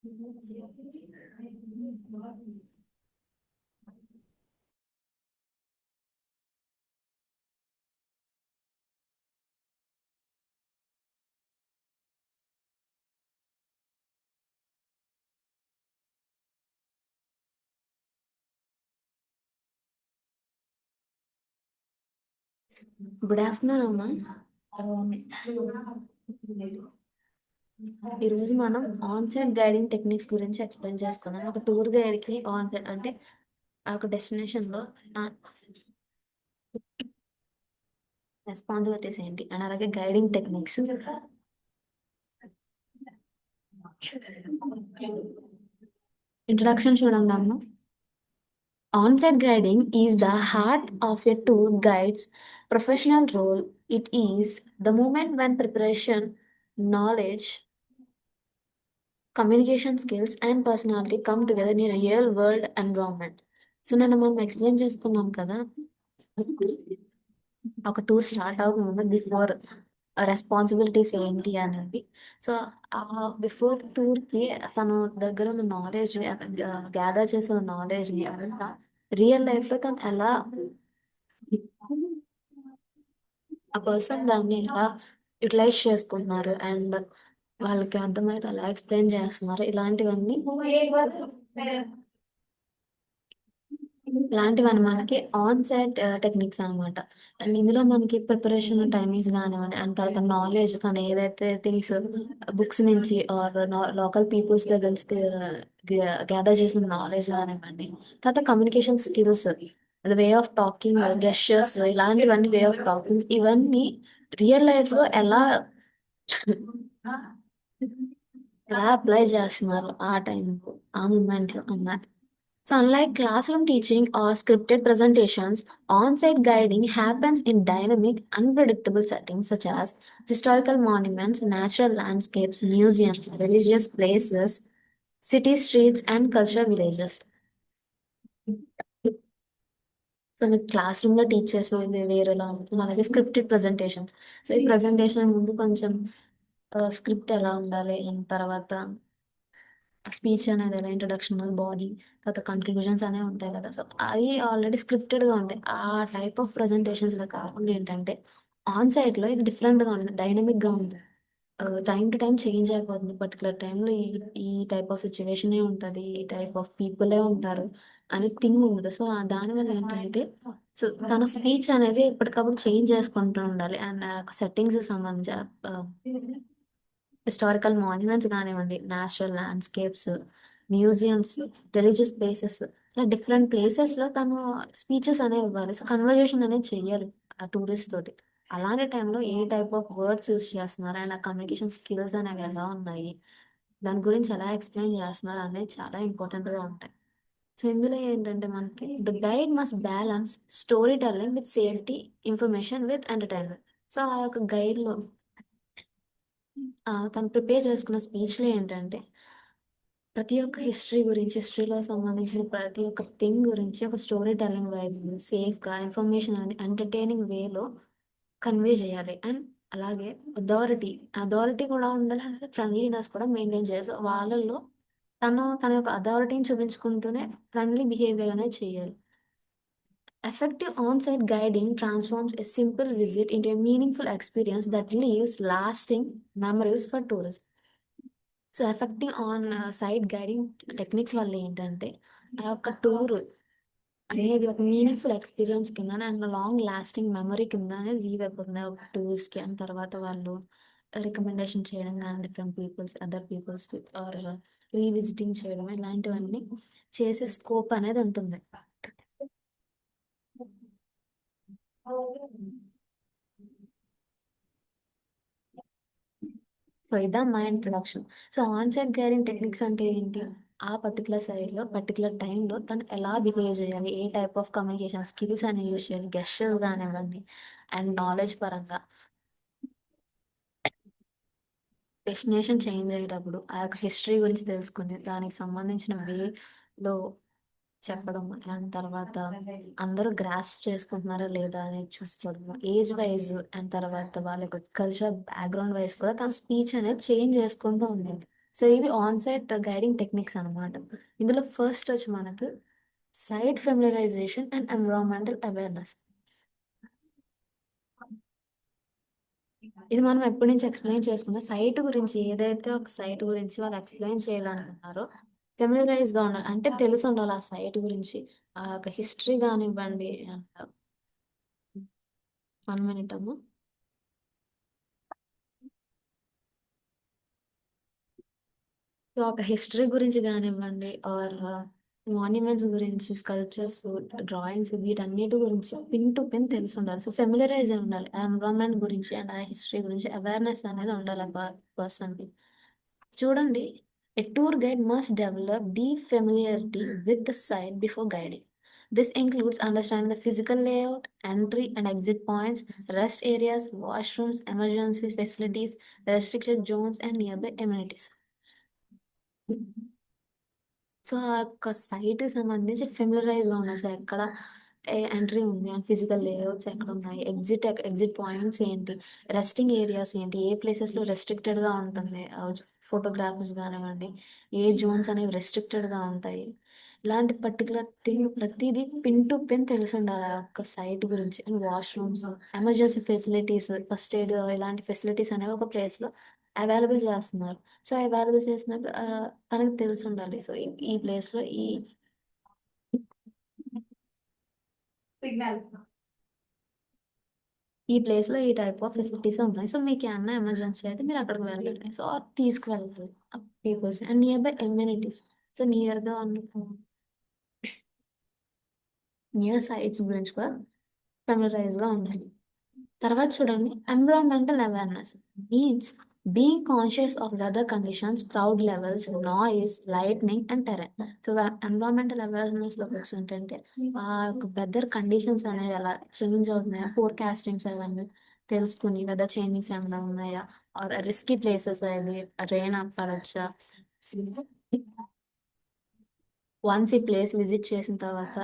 Good afternoon అమ్మా. ఈరోజు మనం ఆన్సైట్ గైడింగ్ టెక్నిక్స్ గురించి ఎక్స్ప్లెయిన్ చేసుకున్నాం. ఒక టూర్ గైడ్ కి ఆన్సైట్ అంటే ఆ ఒక డెస్టినేషన్ లో రెస్పాన్సిబిలిటీస్ ఏంటి అండ్ అలాగే గైడింగ్ టెక్నిక్స్. ఇంట్రడక్షన్ చూడండి అమ్మ. On-site guiding is the heart of a tour guide's professional role. It is the moment when preparation, knowledge, communication skills, and personality come together in a real world environment. So నేను మనం explain చేసుకున్నాం కదా, ఒక tour start అవ్వకముందు before responsibilities ఏంటి అనేది. So ఆ before tour కి తను దగ్గర ఉన్న నాలెడ్జ్ గ్యాదర్ చేసిన నాలెడ్జ్ ని అదంతా రియల్ లైఫ్ లో తను ఎలా ఆ పర్సన్ దాన్ని ఎలా యుటిలైజ్ చేసుకుంటున్నారు అండ్ వాళ్ళకి అర్థమయ్యేలా ఎలా ఎక్స్ప్లెయిన్ చేస్తున్నారు, ఇలాంటివన్నీ మనకి ఆన్ సైట్ టెక్నిక్స్ అనమాట. అండ్ ఇందులో మనకి ప్రిపరేషన్ టైమింగ్స్ కానివ్వండి అండ్ తర్వాత నాలెడ్జ్ తను ఏదైతే థింగ్స్ బుక్స్ నుంచి ఆర్ లోకల్ పీపుల్స్ దగ్గర నుంచి గ్యాదర్ చేసిన నాలెడ్జ్ కానివ్వండి, తర్వాత communication skills, way of talking, gestures, ఇలాంటివన్నీ వే ఆఫ్ టాకింగ్ ఇవన్నీ రియల్ లైఫ్ లో ఎలా అప్లై చేస్తున్నారు ఆ టైంలో ఆ మూమెంట్ లో అన్నది. So, unlike classroom teaching or scripted presentations, on-site guiding happens in dynamic, unpredictable settings such as historical monuments, natural landscapes, museums, religious places, city streets, and cultural villages. So మీకు class room లో teach చేసేది వేరేలా ఉంటుంది, అలాగే scripted presentations. So ఈ presentation ముందు కొంచెం script ఎలా ఉండాలి అండ్ తర్వాత స్పీచ్ అనేది ఎలా, ఇంట్రొడక్షన్, బాడీ, తర్వాత కన్క్లూజన్స్ అనేవి ఉంటాయి కదా. సో అవి ఆల్రెడీ స్క్రిప్టెడ్ గా ఉంటాయి. ఆ టైప్ ఆఫ్ ప్రెజెంటేషన్స్ లో కాకుండా ఏంటంటే ఆన్ సైట్ లో ఇది డిఫరెంట్ గా ఉంటుంది, డైనమిక్ గా ఉంటుంది. టైం టు టైం చేంజ్ అయిపోతుంది. పర్టికులర్ టైంలో ఈ టైప్ ఆఫ్ సిచ్యువేషన్ ఉంటుంది, ఈ టైప్ ఆఫ్ పీపులే ఉంటారు అనే థింగ్ ఉండదు. సో దానివల్ల ఏంటంటే సో తన స్పీచ్ అనేది ఎప్పటికప్పుడు చేంజ్ చేసుకుంటూ ఉండాలి. అండ్ సెట్టింగ్స్ సంబంధించి హిస్టారికల్ మాన్యుమెంట్స్ కానివ్వండి, natural landscapes, museums, religious places, ఇలా డిఫరెంట్ ప్లేసెస్ లో తను స్పీచెస్ అనేవి ఇవ్వాలి. సో కన్వర్జేషన్ అనేది చెయ్యాలి ఆ టూరిస్ట్ తోటి. అలాంటి టైంలో ఏ టైప్ ఆఫ్ వర్డ్స్ యూస్ చేస్తున్నారు అండ్ ఆ కమ్యూనికేషన్ స్కిల్స్ అనేవి ఎలా ఉన్నాయి, దాని గురించి ఎలా ఎక్స్ప్లెయిన్ చేస్తున్నారు అనేది చాలా ఇంపార్టెంట్ గా ఉంటాయి. సో ఇందులో ఏంటంటే మనకి the guide must balance story telling with safety, information with entertainment. So ఆ యొక్క గైడ్ లో తను ప్రిపేర్ చేసుకున్న స్పీచ్లో ఏంటంటే ప్రతి ఒక్క హిస్టరీ గురించి, హిస్టరీలో సంబంధించిన ప్రతి ఒక్క థింగ్ గురించి ఒక స్టోరీ టెల్లింగ్ వైపు సేఫ్గా ఇన్ఫర్మేషన్ అనేది ఎంటర్టైనింగ్ వేలో కన్వే చేయాలి. అండ్ అలాగే అథారిటీ అథారిటీ కూడా ఉండాలి, అలాగే ఫ్రెండ్లీనెస్ కూడా మెయింటైన్ చేయాలి. సో వాళ్ళల్లో తన యొక్క అథారిటీని చూపించుకుంటూనే ఫ్రెండ్లీ బిహేవియర్ అనేది చేయాలి. Effective on-site guiding transforms a simple visit into a meaningful experience that leaves lasting memories for tourists. So effective on site guiding techniques వల్ల ఏంటంటే ఆ యొక్క టూర్ అనేది ఒక మీనింగ్ఫుల్ ఎక్స్పీరియన్స్ కింద అండ్ లాంగ్ లాస్టింగ్ మెమరీ కింద అనేది లీవ్ అయిపోతుంది ఒక టూర్స్కి. అండ్ తర్వాత వాళ్ళు రికమెండేషన్ చేయడం కానీ different peoples, other peoples or revisiting చేయడం, ఇలాంటివన్నీ చేసే స్కోప్ అనేది ఉంటుంది. సో ఇదా మా introduction. So onsite guiding techniques అంటే ఏంటి, ఆ పర్టికులర్ సైడ్లో పర్టికులర్ టైంలో తను ఎలా బిహేవ్ చేయాలి, ఏ టైప్ ఆఫ్ కమ్యూనికేషన్ స్కిల్స్ అనేవి యూజ్ చేయాలి, గెస్చర్స్ కానివ్వండి అండ్ నాలెడ్జ్ పరంగా డెస్టినేషన్ చేంజ్ అయ్యేటప్పుడు ఆ యొక్క హిస్టరీ గురించి తెలుసుకుంది, దానికి సంబంధించిన వేలో చెప్పడం అండ్ తర్వాత అందరూ గ్రాస్ చేసుకుంటున్నారా లేదా అనేది చూసుకోవడం, ఏజ్ వైజ్ అండ్ తర్వాత వాళ్ళ యొక్క కల్చర్ బ్యాక్గ్రౌండ్ వైజ్ కూడా తన స్పీచ్ అనేది చేంజ్ చేసుకుంటూ ఉండేది. సో ఇవి ఆన్ సైట్ గైడింగ్ టెక్నిక్స్ అనమాట. ఇందులో ఫస్ట్ వచ్చి మనకు site familiarisation and environmental awareness. ఇది మనం ఎప్పటి నుంచి ఎక్స్ప్లెయిన్ చేసుకున్న సైట్ గురించి, ఏదైతే ఒక సైట్ గురించి వాళ్ళు ఎక్స్ప్లెయిన్ చేయాలనుకుంటున్నారో ఫెమిలరైజ్ గా ఉండాలి, అంటే తెలిసి ఉండాలి ఆ సైట్ గురించి. ఆ యొక్క హిస్టరీ కానివ్వండి. 1 minute అమ్మ. సో ఒక హిస్టరీ గురించి కానివ్వండి, ఆర్ మాన్యుమెంట్స్ గురించి, స్కల్ప్చర్స్, డ్రాయింగ్స్, వీటన్నిటి గురించి పిన్ టు పిన్ తెలిసి ఉండాలి. సో ఫెమిలరైజ్ అయి ఉండాలి. ఆ ఎన్విరాన్మెంట్ గురించి అండ్ ఆ హిస్టరీ గురించి అవేర్నెస్ అనేది ఉండాలి ఆ పర్సన్కి. చూడండి, a tour guide must develop deep familiarity with the site before guiding. This includes understanding the physical layout, entry and exit points, rest areas, washrooms, emergency facilities, restricted zones, and nearby amenities. So ఆ యొక్క site సంబంధించి familiarise గా ఉన్నాయి. So ఎక్కడ entry ఉంది and physical layouts ఎక్కడ ఉన్నాయి, exit points ఏంటి, రెస్టింగ్ ఏరియాస్ ఏంటి, ఏ ప్లేసెస్ లో రెస్ట్రిక్టెడ్ గా ఉంటుంది, ఫోటోగ్రాఫర్స్ కానివ్వండి, ఏ జోన్స్ అనేవి రెస్ట్రిక్టెడ్ గా ఉంటాయి. ఇలాంటి పర్టికులర్ థింగ్ ప్రతిదీ పిన్ టు పిన్ తెలిసి ఉండాలి ఆ యొక్క సైట్ గురించి. And washrooms, emergency facilities, first aid, ఇలాంటి ఫెసిలిటీస్ అనేవి ఒక ప్లేస్ లో అవైలబుల్ చేస్తున్నారు. సో అవైలబుల్ చేసినప్పుడు తనకు తెలిసి ఉండాలి. సో ఈ ప్లేస్ లో ఈ ప్లేస్ లో ఈ టైప్ ఆఫ్ ఫెసిలిటీస్ ఉన్నాయి. సో మీకు ఏమన్నా ఎమర్జెన్సీ అయితే మీరు అక్కడికి వెళ్ళండి. సో తీసుకువెళ్తారు peoples and near by amenities. So near గా ఉన్న నియర్ సైట్స్ గురించి కూడా ఫెమిలరైజ్ గా ఉండాలి. తర్వాత చూడండి, environmental awareness means being conscious of weather conditions, crowd levels, noise, lightning and terrain. So environmental awareness లోకి వచ్చి ఏంటంటే ఆ వెదర్ కండిషన్స్ అనేవి ఎలా చేంజ్ అవుతున్నాయా, ఫోర్కాస్టింగ్స్ అవన్నీ తెలుసుకుని వెదర్ చేంజెస్ ఏమైనా ఉన్నాయా, ఆర్ రిస్కీ ప్లేసెస్ అది రెయిన్ పడచ్చా, వన్స్ ఈ ప్లేస్ విజిట్ చేసిన తర్వాత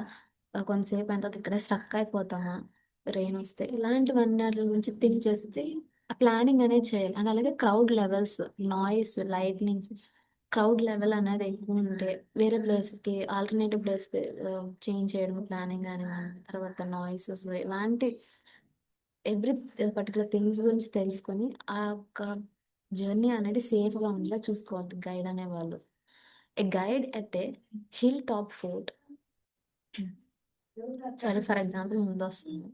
కొంతసేపు అయిన తర్వాత ఇక్కడే స్టక్ అయిపోతామా రెయిన్ వస్తే, ఇలాంటివన్నీ వాటి గురించి థింక్ చేస్తే ఆ ప్లానింగ్ అనేది చేయాలి. అండ్ అలాగే crowd levels, noise, lightnings, crowd level అనేది ఎక్కువ ఉంటే వేరే ప్లేస్కి, ఆల్టర్నేటివ్ ప్లేస్కి చేంజ్ చేయడం ప్లానింగ్ కానివ్వండి. తర్వాత నాయిసెస్, ఇలాంటి ఎవ్రీ పర్టికులర్ థింగ్స్ గురించి తెలుసుకొని ఆ యొక్క జర్నీ అనేది సేఫ్గా ఉండేలా చూసుకోవాలి గైడ్ అనేవాళ్ళు. A guide at a hilltop fort. Sorry, for example, ముందు వస్తుంది.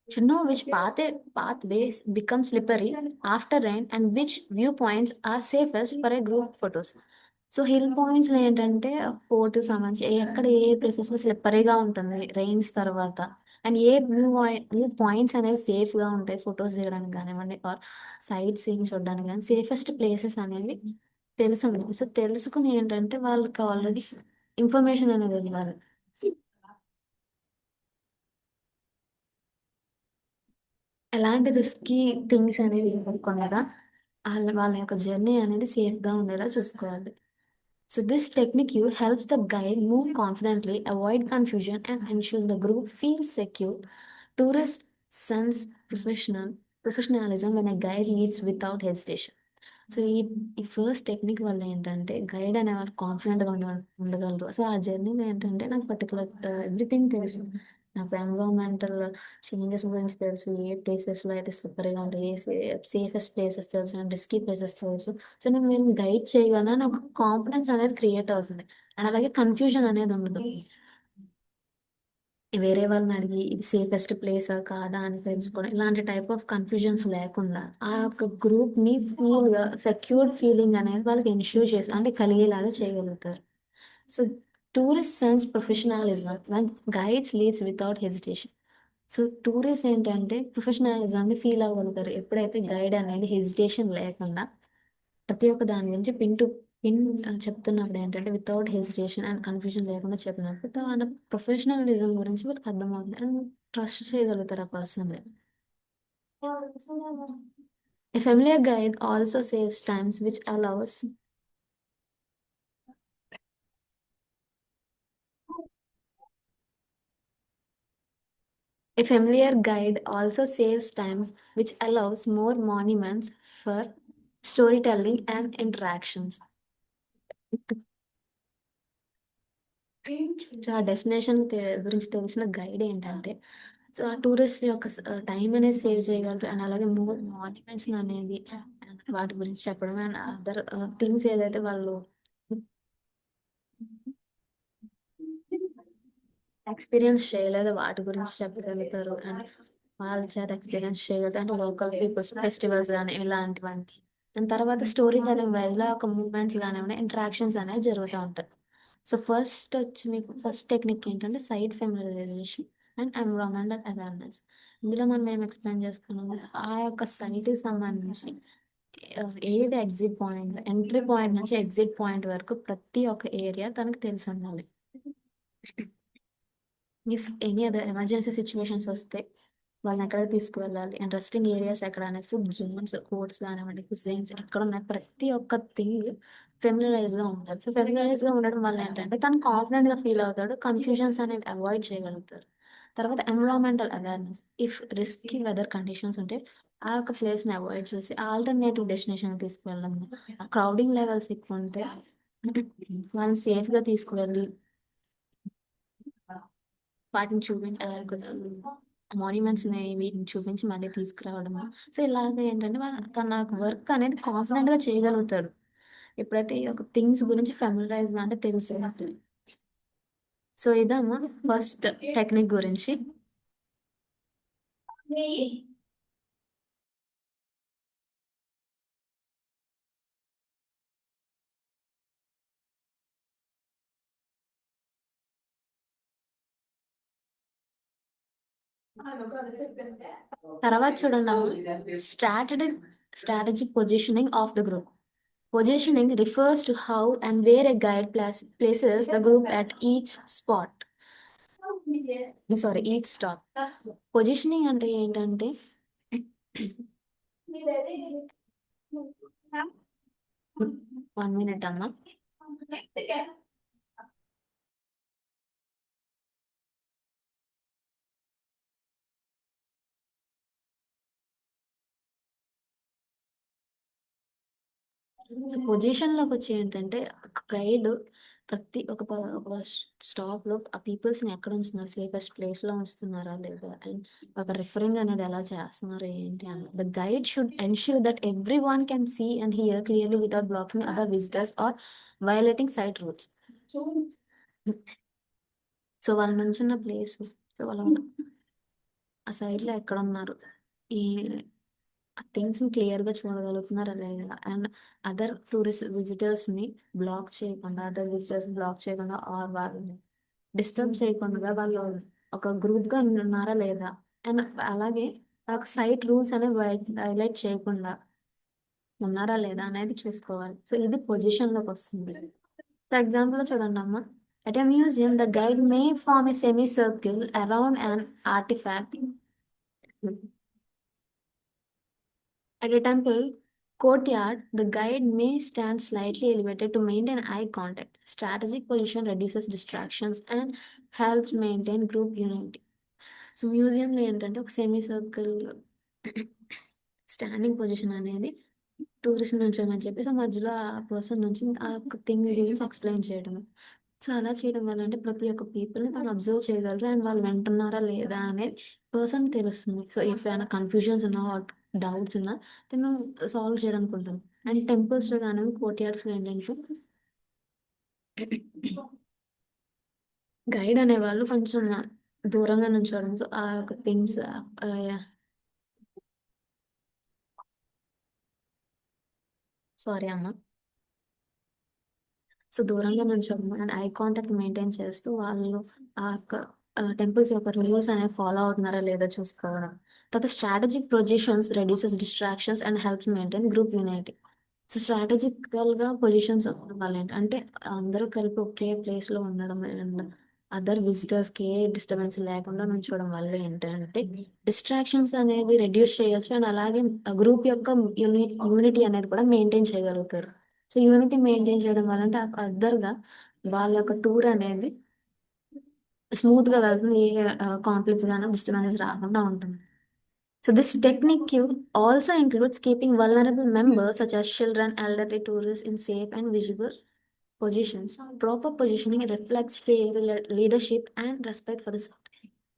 To know which pathways become slippery after rain and which viewpoints are safest for a group photos. So hill points లో ఏంటంటే fort సంబంధించి ఎక్కడ ఏ places లో స్లిప్పరీగా ఉంటుంది rains తర్వాత, and A view points అనేవి సేఫ్ గా ఉంటాయి ఫొటోస్ దిగడానికి కానివ్వండి, ఆర్ సైట్ సీయింగ్ చూడడానికి కానీ సేఫెస్ట్ ప్లేసెస్ అనేవి తెలిసి ఉంటుంది. సో తెలుసుకుని ఏంటంటే వాళ్ళకి ఆల్రెడీ ఇన్ఫర్మేషన్ అనేది ఇవ్వాలి. ఎలాంటి రిస్కీ థింగ్స్ అనేవి ఇవ్వకుండా వాళ్ళ యొక్క జర్నీ అనేది సేఫ్ గా ఉండేలా చూసుకోవాలి. So this technique helps the guide move confidently, avoid confusion, and ensures the group feels secure. Tourists sense professionalism when a guide leads without hesitation. So ఈ ఫస్ట్ టెక్నిక్ వల్ల ఏంటంటే గైడ్ అనేవారు కాన్ఫిడెంట్గా ఉండగలరు. సో ఆ జర్నీలో ఏంటంటే నాకు పర్టికులర్ ఎవ్రీథింగ్ తెలుసు, నాకు ఎన్విరాన్మెంటల్ చేంజెస్ గురించి తెలుసు, ఏ ప్లేసెస్లో అయితే స్లిప్పరీగా ఉంటాయి, ఏ సేఫెస్ట్ ప్లేసెస్ తెలుసు, అండ్ రిస్కీ ప్లేసెస్ తెలుసు. సో నేను గైడ్ చేయగానే నాకు కాన్ఫిడెన్స్ అనేది క్రియేట్ అవుతుంది. అండ్ అలాగే కన్ఫ్యూజన్ అనేది ఉండదు. వేరే వాళ్ళని అడిగి ఇది సేఫెస్ట్ ప్లేసా కాదా అని తెలుసుకోవడం, ఇలాంటి టైప్ ఆఫ్ కన్ఫ్యూజన్స్ లేకుండా ఆ యొక్క గ్రూప్ ని ఫీల్ గా సెక్యూర్డ్ ఫీలింగ్ అనేది వాళ్ళకి ఇన్ష్యూర్ చేసి అంటే కలిగేలాగా చేయగలుగుతారు. So tourist sense professionalism one guides leads without hesitation. So tourist ఏంటంటే ప్రొఫెషనలిజాన్ని ఫీల్ అవ్వగలుగుతారు ఎప్పుడైతే గైడ్ అనేది హెజిటేషన్ లేకుండా ప్రతి ఒక్క దాని గురించి పిన్ చెప్తున్నప్పుడు ఏంటంటే వితౌట్ హెసిటేషన్ అండ్ కన్ఫ్యూజన్ లేకుండా చెప్పినప్పుడు తన ప్రొఫెషనలిజం గురించి వాళ్ళకి అర్థమవుతుంది అండ్ ట్రస్ట్ చేయగలుగుతారు ఆ person. A familiar guide also saves times which allows A familiar guide also saves times which allows more monuments for story telling and interactions. So ఆ destination గురించి తెలిసిన గైడ్ ఏంటంటే, సో ఆ టూరిస్ట్ యొక్క time అనేది save చేయగలరు and అలాగే monuments అనేది and వాటి గురించి చెప్పడం అండ్ అదర్ థింగ్స్ ఏదైతే వాళ్ళు ఎక్స్పీరియన్స్ చేయలేదో వాటి గురించి చెప్పగలుగుతారు అండ్ వాళ్ళ చేత ఎక్స్పీరియన్స్ చేయగలుగుతారు అంటే లోకల్ పీపుల్స్ ఫెస్టివల్స్ కానీ ఇలాంటివన్నీ. అండ్ తర్వాత స్టోరీ టెలింగ్ వైజ్ లో ఒక మూమెంట్స్ కానివ్వండి ఇంటరాక్షన్స్ అనేవి జరుగుతూ ఉంటాయి. సో ఫస్ట్ వచ్చి మీకు ఫస్ట్ టెక్నిక్ ఏంటంటే site familiarisation and environmental awareness. ఇందులో మనం ఏం ఎక్స్ప్లెయిన్ చేసుకున్నాము, ఆ యొక్క సైట్కి సంబంధించి ఏది ఎగ్జిట్ పాయింట్ ఎంట్రీ పాయింట్ నుంచి ఎగ్జిట్ పాయింట్ వరకు ప్రతి ఒక్క ఏరియా తనకు తెలిసి ఉండాలి. If any other emergency situations వస్తే వాళ్ళని ఎక్కడికి తీసుకువెళ్ళాలి అండ్ రెస్టింగ్ ఏరియాస్ ఎక్కడ ఉన్నాయి, ఫుడ్ జోన్స్ కోర్ట్స్ కానివ్వండి కుజైన్స్ ఎక్కడ ఉన్నాయి, ప్రతి ఒక్క థింగ్ ఫెమిలరైజ్ గా ఉంటారు. సో ఫెమిలరైజ్ గా ఉండడం వల్ల ఏంటంటే తను కాన్ఫిడెంట్ గా ఫీల్ అవుతాడు, కన్ఫ్యూజన్స్ అనేవి అవాయిడ్ చేయగలుగుతారు. తర్వాత environmental awareness, if risky weather conditions ఉంటే ఆ యొక్క ప్లేస్ ని అవాయిడ్ చేసి ఆల్టర్నేటివ్ డెస్టినేషన్ తీసుకువెళ్ళడం, క్రౌడింగ్ లెవెల్స్ ఎక్కువ ఉంటే వాళ్ళని సేఫ్ గా తీసుకువెళ్ళి వాటిని మాన్యుమెంట్స్ ని వీటిని చూపించి మళ్ళీ తీసుకురావడము. సో ఇలాగ ఏంటంటే తన వర్క్ అనేది కాన్ఫిడెంట్ గా చేయగలుగుతాడు ఎప్పుడైతే ఈ యొక్క థింగ్స్ గురించి ఫెమిలరైజ్ గా అంటే తెలిసినట్టు. సో ఇదమ్మా ఫస్ట్ టెక్నిక్ గురించి. తర్వాత చూడండి strategic positioning of the group. Positioning refers to how and where a guide places the group at each spot. Sorry, each stop. Positioning అంటే ఏంటంటే 1 minute అమ్మా. సో పొజిషన్ లోకి వచ్చి ఏంటంటే గైడ్ ప్రతి ఒక స్టాప్ లో ఆ పీపుల్స్ ని ఎక్కడ ఉంచుతున్నారు, సేఫెస్ట్ ప్లేస్ లో ఉంచుతున్నారా లేదా అండ్ ఒక రిఫరింగ్ అనేది ఎలా చేస్తున్నారు ఏంటి అని. The guide should ensure that every one can see and hear clearly without blocking other visitors or violating site rules. So వాళ్ళు నుంచున్న ప్లేస్, సో వాళ్ళు ఆ సైడ్ లో ఎక్కడ ఉన్నారు, ఈ థింగ్స్ ని క్లియర్ గా చూడగలుగుతున్నారా లేదా అండ్ అదర్ టూరిస్ట్ విజిటర్స్ ని బ్లాక్ చేయకుండా ఆర్ వాళ్ళని డిస్టర్బ్ చేయకుండా వాళ్ళు ఒక గ్రూప్ గా ఉన్నారా లేదా అండ్ అలాగే ఒక సైట్ రూల్స్ అనేవి వైలేట్ చేయకుండా ఉన్నారా లేదా అనేది చూసుకోవాలి. సో ఇది పొజిషన్ లోకి వస్తుంది. ఫర్ ఎగ్జాంపుల్ చూడండి అమ్మ, at a museum the guide may form a semicircle around an artifact. At a temple courtyard, the guide may stand slightly elevated to maintain eye contact. Strategic position reduces distractions and helps maintain group unity. So మ్యూజియంలో ఏంటంటే ఒక semi circle standing position అనేది tourist నుంచోమని చెప్పి so మధ్యలో ఆ person నుంచి ఆ things గురించి ఎక్స్ప్లెయిన్ చేయడం. సో అలా చేయడం వల్ల అంటే ప్రతి ఒక్క పీపుల్ని మనం అబ్జర్వ్ చేయగలరు అండ్ వాళ్ళు వింటున్నారా లేదా అనేది పర్సన్ తెలుస్తుంది. సో ఇఫ్ ఏమైనా కన్ఫ్యూజన్స్ ఉన్నా డౌట్స్ ఉన్నా తను సాల్వ్ చేయడానికి ఉంటుంది. అండ్ టెంపుల్స్లో కానీ కోర్ట్యార్డ్స్లో ఏంటంటే గైడ్ అనేవాళ్ళు కొంచెం దూరంగా నుంచోవడం. సో ఆ యొక్క థింగ్స్ సారీ అమ్మ. సో దూరంగా నుంచోవడం అండ్ ఐ కాంటాక్ట్ మెయింటైన్ చేస్తూ వాళ్ళు ఆ యొక్క టెంపుల్స్ యొక్క రూల్స్ అనేవి ఫాలో అవుతున్నారా లేదా చూసుకోవడం. తర్వాత strategic positions reduces distractions and helps maintain group unity. So strategical గా పొజిషన్స్ ఉండడం వల్ల అంటే అందరూ కలిపి ఒకే ప్లేస్ లో ఉండడం అండ్ అదర్ విజిటర్స్ కి ఏ డిస్టర్బెన్స్ లేకుండా నుంచోవడం వల్ల ఏంటంటే డిస్ట్రాక్షన్స్ అనేవి రెడ్యూస్ చేయొచ్చు అండ్ అలాగే గ్రూప్ యొక్క యూనిటీ అనేది కూడా మెయింటైన్ చేయగలుగుతారు. సో యూనిటీ మెయింటైన్ చేయడం వల్ల అంటే అదర్ గా వాళ్ళ యొక్క టూర్ అనేది స్మూత్ గా వెళ్తుంది, ఏ కాంప్లెక్స్ గానో డిస్టర్బెన్సెస్ రాకుండా ఉంటుంది. So this technique also includes keeping vulnerable members such as children, elderly tourists in safe and visible positions. Proper positioning reflects their leadership and respect for the society.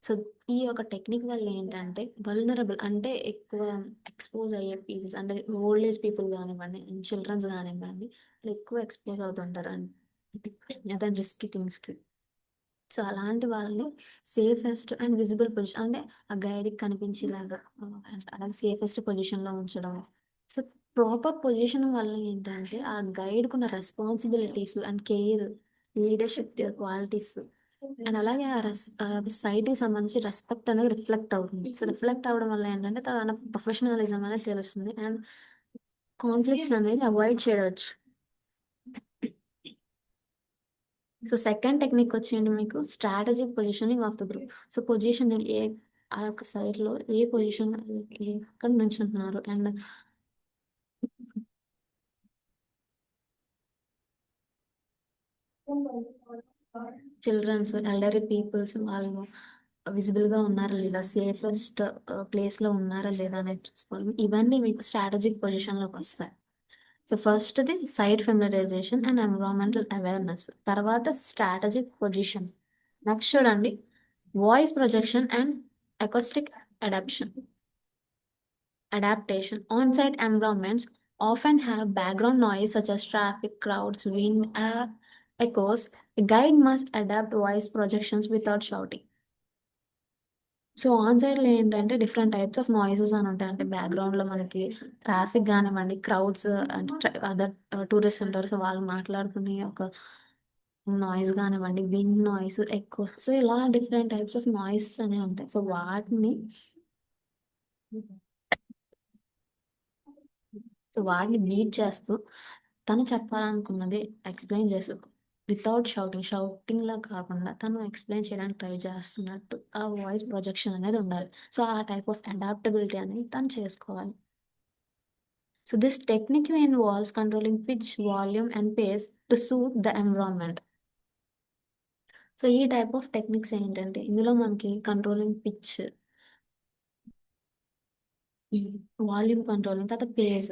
So ఈ యొక్క technique వల్ల ఏంటంటే vulnerable అంటే ఎక్కువ expose అయ్యే peoples అంటే old age people కానివ్వండి children's కానివ్వండి వాళ్ళు ఎక్కువ ఎక్స్పోజ్ అవుతుంటారు అండి అదే రిస్కీ థింగ్స్కి. సో అలాంటి వాళ్ళని సేఫెస్ట్ అండ్ విజిబుల్ పొజిషన్ అంటే ఆ గైడ్కి కనిపించేలాగా అలాగే సేఫెస్ట్ పొజిషన్లో ఉంచడం. సో ప్రాపర్ పొజిషన్ వల్ల ఏంటంటే ఆ గైడ్కున్న responsibilities and care leadership qualities and అలాగే ఆ సైట్కి సంబంధించి రెస్పెక్ట్ అనేది రిఫ్లెక్ట్ అవుతుంది. సో రిఫ్లెక్ట్ అవ్వడం వల్ల ఏంటంటే తన ప్రొఫెషనలిజం అనేది తెలుస్తుంది అండ్ కాన్ఫ్లిక్ట్స్ అనేది అవాయిడ్ చేయవచ్చు. సో సెకండ్ టెక్నిక్ వచ్చేయండి మీకు strategic positioning of the group. So position ఏ ఆ యొక్క సైడ్లో ఏ పొజిషన్ ఎక్కడ నుంచుంటున్నారు అండ్ చిల్డ్రన్స్ ఎల్డరీ పీపుల్స్ వాళ్ళు విజిబుల్గా ఉన్నారా లేదా సేఫెస్ట్ ప్లేస్లో ఉన్నారా లేదా అనేది చూసుకోవాలి. ఇవన్నీ మీకు స్ట్రాటజిక్ పొజిషన్లోకి వస్తాయి. సో ఫస్ట్ది site familiarisation and environmental awareness, తర్వాత స్ట్రాటజిక్ పొజిషన్. నెక్స్ట్ చూడండి voice projection and acoustic adaptation adaptation. On-site environments often have background noise such as traffic, crowds, wind, echoes. A guide must adapt voice projections without shouting. So on సైడ్లో ఏంటంటే different types of noises అని ఉంటాయి. అంటే బ్యాక్గ్రౌండ్లో మనకి traffic కానివ్వండి, crowds అంటే other tourist ఉంటారు. సో వాళ్ళు మాట్లాడుకునే ఒక నాయిస్ కానివ్వండి, విండ్ నాయిస్ ఎక్కువ. సో ఇలా డిఫరెంట్ టైప్స్ ఆఫ్ నాయిసెస్ అనేవి ఉంటాయి. సో వాటిని బీట్ చేస్తూ తను చెప్పాలనుకున్నది ఎక్స్ప్లెయిన్ చేస్తూ వితౌట్ షౌటింగ్ లా కాకుండా తను ఎక్స్ప్లెయిన్ చేయడానికి ట్రై చేస్తున్నట్టు ఆ వాయిస్ ప్రొజెక్షన్ అనేది ఉండాలి. సో ఆ టైప్ ఆఫ్ అడాప్టబిలిటీ అనేది తను చేసుకోవాలి. So this technique involves controlling pitch, volume and pace to suit the environment. So ఈ టైప్ ఆఫ్ టెక్నిక్స్ ఏంటంటే ఇందులో మనకి కంట్రోలింగ్ పిచ్, వాల్యూమ్ కంట్రోలింగ్, తర్వాత పేస్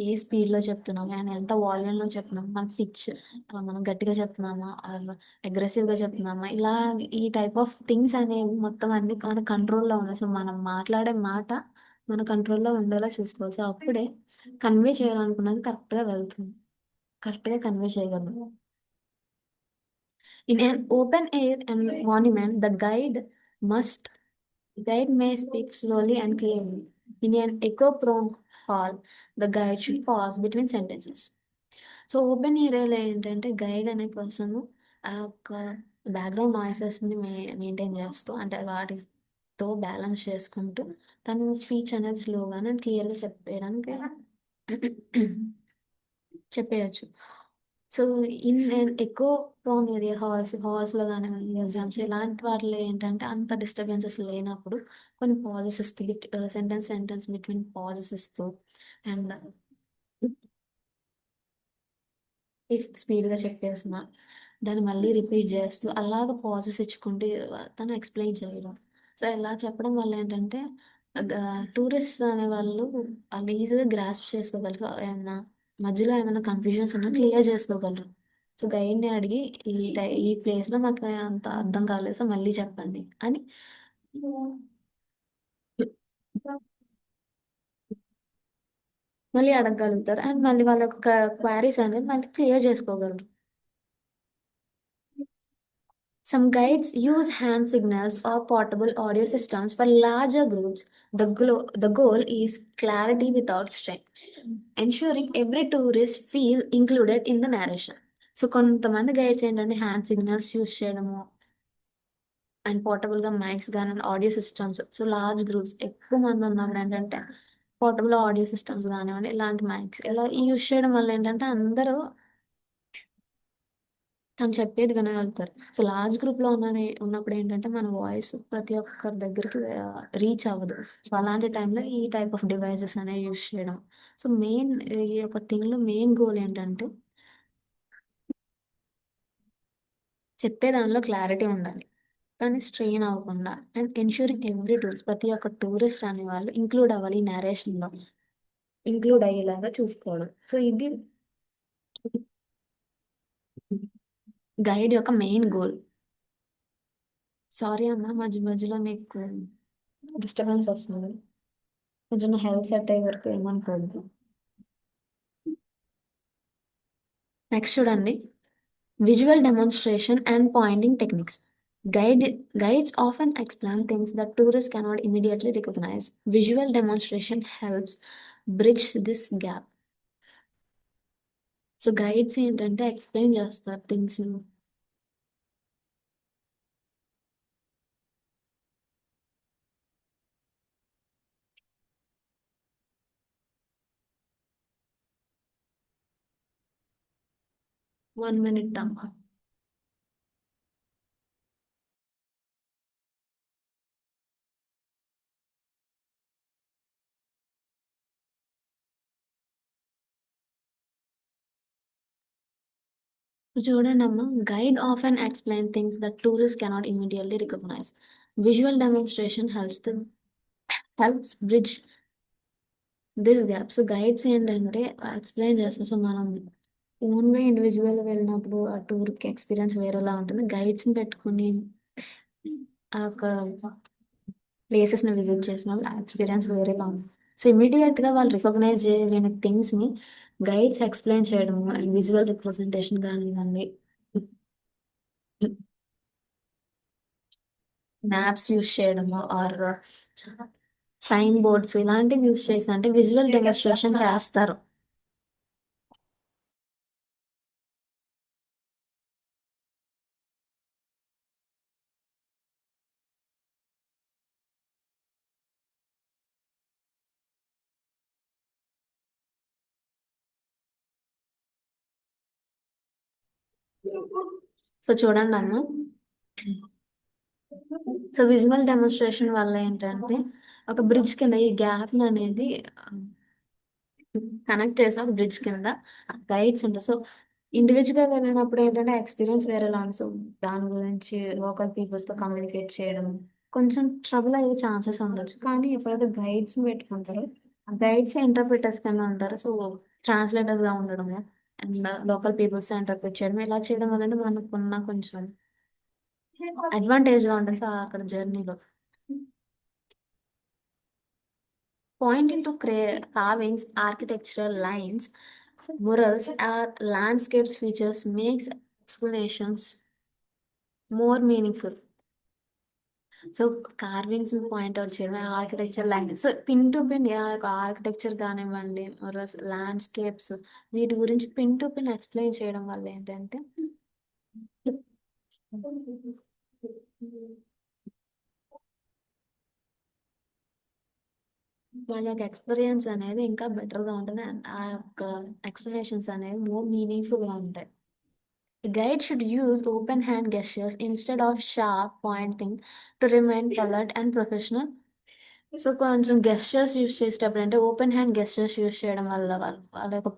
ఏ స్పీడ్లో చెప్తున్నాము అండ్ ఎంత వాల్యూమ్లో చెప్తున్నాము, మన పిచ్ మనం గట్టిగా చెప్తున్నామా అగ్రెసివ్గా చెప్తున్నామా, ఇలా ఈ టైప్ ఆఫ్ థింగ్స్ అనేవి మొత్తం అన్ని మన కంట్రోల్లో ఉన్నాయి. సో మనం మాట్లాడే మాట మన కంట్రోల్లో ఉండేలా చూసుకోవాలి. సో అప్పుడే కన్వే చేయాలనుకున్నది కరెక్ట్గా వెళ్తుంది, కరెక్ట్గా కన్వే చేయగలము. In an open air monument, the guide may speak slowly and clearly. In an echo-prone hall, the guide should pause between sentences. So open ఏరియాలో ఏంటంటే గైడ్ అనే పర్సన్ ఆ యొక్క బ్యాక్గ్రౌండ్ నాయిసెస్ని మెయింటైన్ చేస్తూ అంటే వాటితో బ్యాలెన్స్ చేసుకుంటూ తను స్పీచ్ అనేది స్లోగానే క్లియర్గా చెప్పేయడానికి చెప్పేయచ్చు. సో ఇన్ ఎక్కువ ప్రోన్ ఏరియా హాల్స్లో కానివ్వండి, మ్యూజియంస్ ఇలాంటి వాటిలో ఏంటంటే అంత డిస్టర్బెన్సెస్ లేనప్పుడు కొన్ని పాజెస్ ఇస్తూ సెంటెన్స్ బిట్వీన్ పాజెస్ ఇస్తూ అండ్ ఇఫ్ స్పీడ్గా చెప్పేసిన దాన్ని మళ్ళీ రిపీట్ చేస్తూ అలాగ పాజెస్ ఇచ్చుకుంటూ తను ఎక్స్ప్లెయిన్ చేయడం. సో ఇలా చెప్పడం వల్ల ఏంటంటే టూరిస్ట్ అనే వాళ్ళు ఈజీగా గ్రాస్ప్ చేసుకోగలరు. సో ఏమన్నా మధ్యలో ఏమైనా కన్ఫ్యూజన్స్ ఉన్నా క్లియర్ చేసుకోగలరు. సో గైడ్ని అడిగి ఈ ప్లేస్లో మాకు అంత అర్థం కాలేదు, సో మళ్ళీ చెప్పండి అని మళ్ళీ అడగగలుగుతారు అండ్ మళ్ళీ వాళ్ళ యొక్క క్వారీస్ అనేది మళ్ళీ క్లియర్ చేసుకోగలరు. Some guides use hand signals or portable audio systems for larger groups. The goal is clarity without strain, ensuring every tourist feel included in the narration. So కొంతమంది గైడ్స్ ఏంటంటే hand signals use చేయడము and పోర్టబుల్గా mics కానీ audio systems. So large groups ఎక్కువ మంది ఉన్నప్పుడు ఏంటంటే portable audio systems కానివ్వండి ఇలాంటి మైక్స్ ఇలా యూస్ చేయడం వల్ల ఏంటంటే అందరూ తను చెప్పేది వినగలుగుతారు. సో లార్జ్ గ్రూప్లో ఉన్నప్పుడు ఏంటంటే మన వాయిస్ ప్రతి ఒక్కరి దగ్గరికి రీచ్ అవ్వదు. సో అలాంటి టైంలో ఈ టైప్ ఆఫ్ డివైజెస్ అనేవి యూస్ చేయడం. సో ఈ యొక్క థింగ్లో మెయిన్ గోల్ ఏంటంటే చెప్పే దానిలో క్లారిటీ ఉండాలి. కానీ స్ట్రెయిన్ అవ్వకుండా అండ్ ఎన్ష్యూరింగ్ ఎవ్రీ టూర్స్ ప్రతి ఒక్క టూరిస్ట్ అనేవాళ్ళు ఇంక్లూడ్ అవ్వాలి ఈ నేరేషన్‌లో. ఇంక్లూడ్ అయ్యేలాగా చూసుకోవడం. సో, ఇది గైడ్ యొక్క మెయిన్ గోల్. సారీ అమ్మా మధ్య మధ్యలో మీకు డిస్టర్బెన్స్ వస్తుంది. కొంచెం నా హెల్త్ సెట్ అయ్యే వరకు ఏమనుకోవద్దు. నెక్స్ట్ చూడండి. Visual demonstration and pointing techniques. Guide, Guides often explain things that tourists cannot immediately recognize. Visual demonstration helps bridge this gap. So guides ఏంటంటే ఎక్స్ప్లెయిన్ చేస్తారు థింగ్స్‌ని. 1 మినిట్ అమ్మా. సో చూడండమ్మా. Guide often explain things that tourist cannot immediately recognise. Visual demonstration helps bridge this gap. So guides ఏంటంటే explain చేస్తారు. So మనం ఓన్‌గా ఇండివిడ్యువల్‌గా వెళ్ళినప్పుడు ఆ టూర్‌కి ఎక్స్‌పీరియన్స్ వేరేలా ఉంటుంది. గైడ్స్‌ని పెట్టుకొని ఆ యొక్క ప్లేసెస్‌ని విజిట్ చేసినప్పుడు ఆ ఎక్స్‌పీరియన్స్ వేరేలా ఉంటుంది. సో ఇమ్మీడియేట్‌గా వాళ్ళు రికగ్నైజ్ చేయలేని థింగ్స్‌ని గైడ్స్ ఎక్స్‌ప్లెయిన్ చేయడము అండ్ విజువల్ రిప్రజెంటేషన్ గానివ్వండి, మ్యాప్స్ యూజ్ చేయడము ఆర్ సైన్ బోర్డ్స్ ఇలాంటివి యూజ్ చేసి అంటే విజువల్ డెమోన్‌స్ట్రేషన్ చేస్తారు. సో చూడండమ్మా. సో విజువల్ డెమోన్‌స్ట్రేషన్ వల్ల ఏంటంటే ఒక బ్రిడ్జ్ కింద ఈ గ్యాప్‌ననేది కనెక్ట్ చేసి ఒక బ్రిడ్జ్ కింద గైడ్స్ ఉంటారు. సో ఇండివిడ్యువల్‌గా వెళ్ళినప్పుడు ఏంటంటే ఎక్స్‌పీరియన్స్ వేరేలా ఉంది. సో దాని గురించి లోకల్ పీపుల్స్‌తో కమ్యూనికేట్ చేయడం కొంచెం ట్రబుల్ అయ్యే ఛాన్సెస్ ఉండొచ్చు. కానీ ఎప్పుడైతే గైడ్స్‌ని పెట్టుకుంటారో ఆ గైడ్సే ఇంటర్‌ప్రిటర్స్ కింద ఉంటారు. సో ట్రాన్స్‌లేటర్స్‌గా ఉండడము అండ్ లోకల్ పీపుల్స్‌తో ఇంటర్‌ప్రిట్ చేయడం ఇలా చేయడం వల్ల మనకున్న కొంచెం అడ్వాంటేజ్‌గా ఉంటుంది. సో అక్కడ జర్నీలో. Pointing to carvings, architectural lines, murals, or landscapes features makes explanations more meaningful. So carvings point out చేయడం architecture lines so pin to pin architecture కానివ్వండి ల్యాండ్స్కేప్స్ వీటి గురించి పిన్ టు పిన్ ఎక్స్ప్లెయిన్ చేయడం వల్ల ఏంటంటే వాళ్ళ యొక్క ఎక్స్పీరియన్స్ అనేది ఇంకా బెటర్గా ఉంటుంది అండ్ ఆ యొక్క ఎక్స్ప్లెనేషన్స్ అనేవి మోర్ మీనింగ్ఫుల్గా ఉంటాయి. A guide should use open hand gestures instead of sharp pointing to remain alert and professional. So కొంచెం గెస్చర్స్ యూస్ చేసేటప్పుడు అంటే ఓపెన్ హ్యాండ్ గెస్చర్స్ యూస్ చేయడం వల్ల వాళ్ళ యొక్క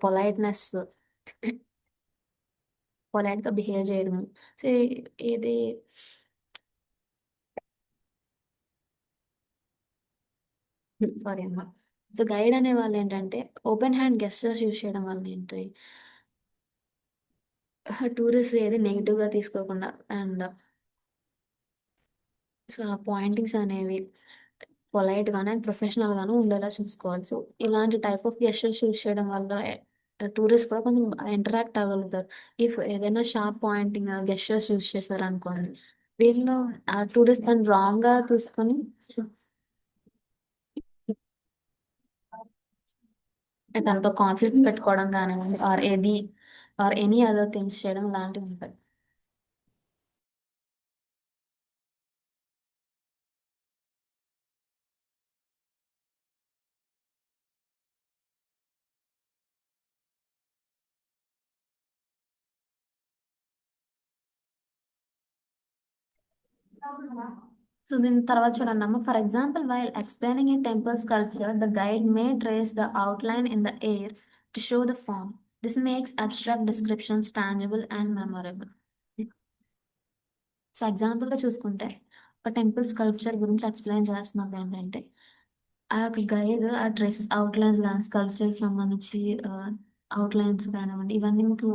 పొలైట్గా బిహేవ్ చేయడం. సో ఇది సారీ అమ్మా. సో గైడ్ అనే వాళ్ళు ఏంటంటే ఓపెన్ హ్యాండ్ గెస్చర్స్ యూస్ చేయడం వల్ల ఏంటి టూరిస్ట్ ఏది నెగిటివ్గా తీసుకోకుండా అండ్ సో ఆ పాయింటింగ్స్ అనేవి పొలైట్‌గాను అండ్ ప్రొఫెషనల్‌గాను ఉండేలా చూసుకోవాలి. సో, ఇలాంటి టైప్ ఆఫ్ గెస్చర్స్ యూజ్ చేయడం వల్ల టూరిస్ట్ కూడా కొంచెం ఇంటరాక్ట్ అవ్వగలుగుతారు. ఇఫ్ ఏదైనా షార్ప్ పాయింటింగ్ గెస్చర్స్ యూజ్ చేశారనుకోండి, వీళ్ళు ఆ టూరిస్ట్ దాన్ని రాంగ్‌గా తీసుకొని తనతో కాన్ఫ్లిక్ట్స్ పెట్టుకోవడం గానివ్వండి ఆర్ ఎనీ అదర్ థింగ్స్ చేయడం లాంటివి ఉంటాయి. So then తర్వాత చూడండమ్మ. For example, while explaining a temple sculpture, the guide may trace the outline in the air to show the form. This makes abstract descriptions tangible and memorable. So ఎగ్జాంపుల్‌గా చూసుకుంటే ఒక temple sculpture గురించి explain చేస్తున్నప్పుడు ఏంటంటే ఆ యొక్క guide ఆ dresses outlines కానీ స్కల్ప్చర్స్ సంబంధించి అవుట్లైన్స్ కానివ్వండి ఇవన్నీ మీకు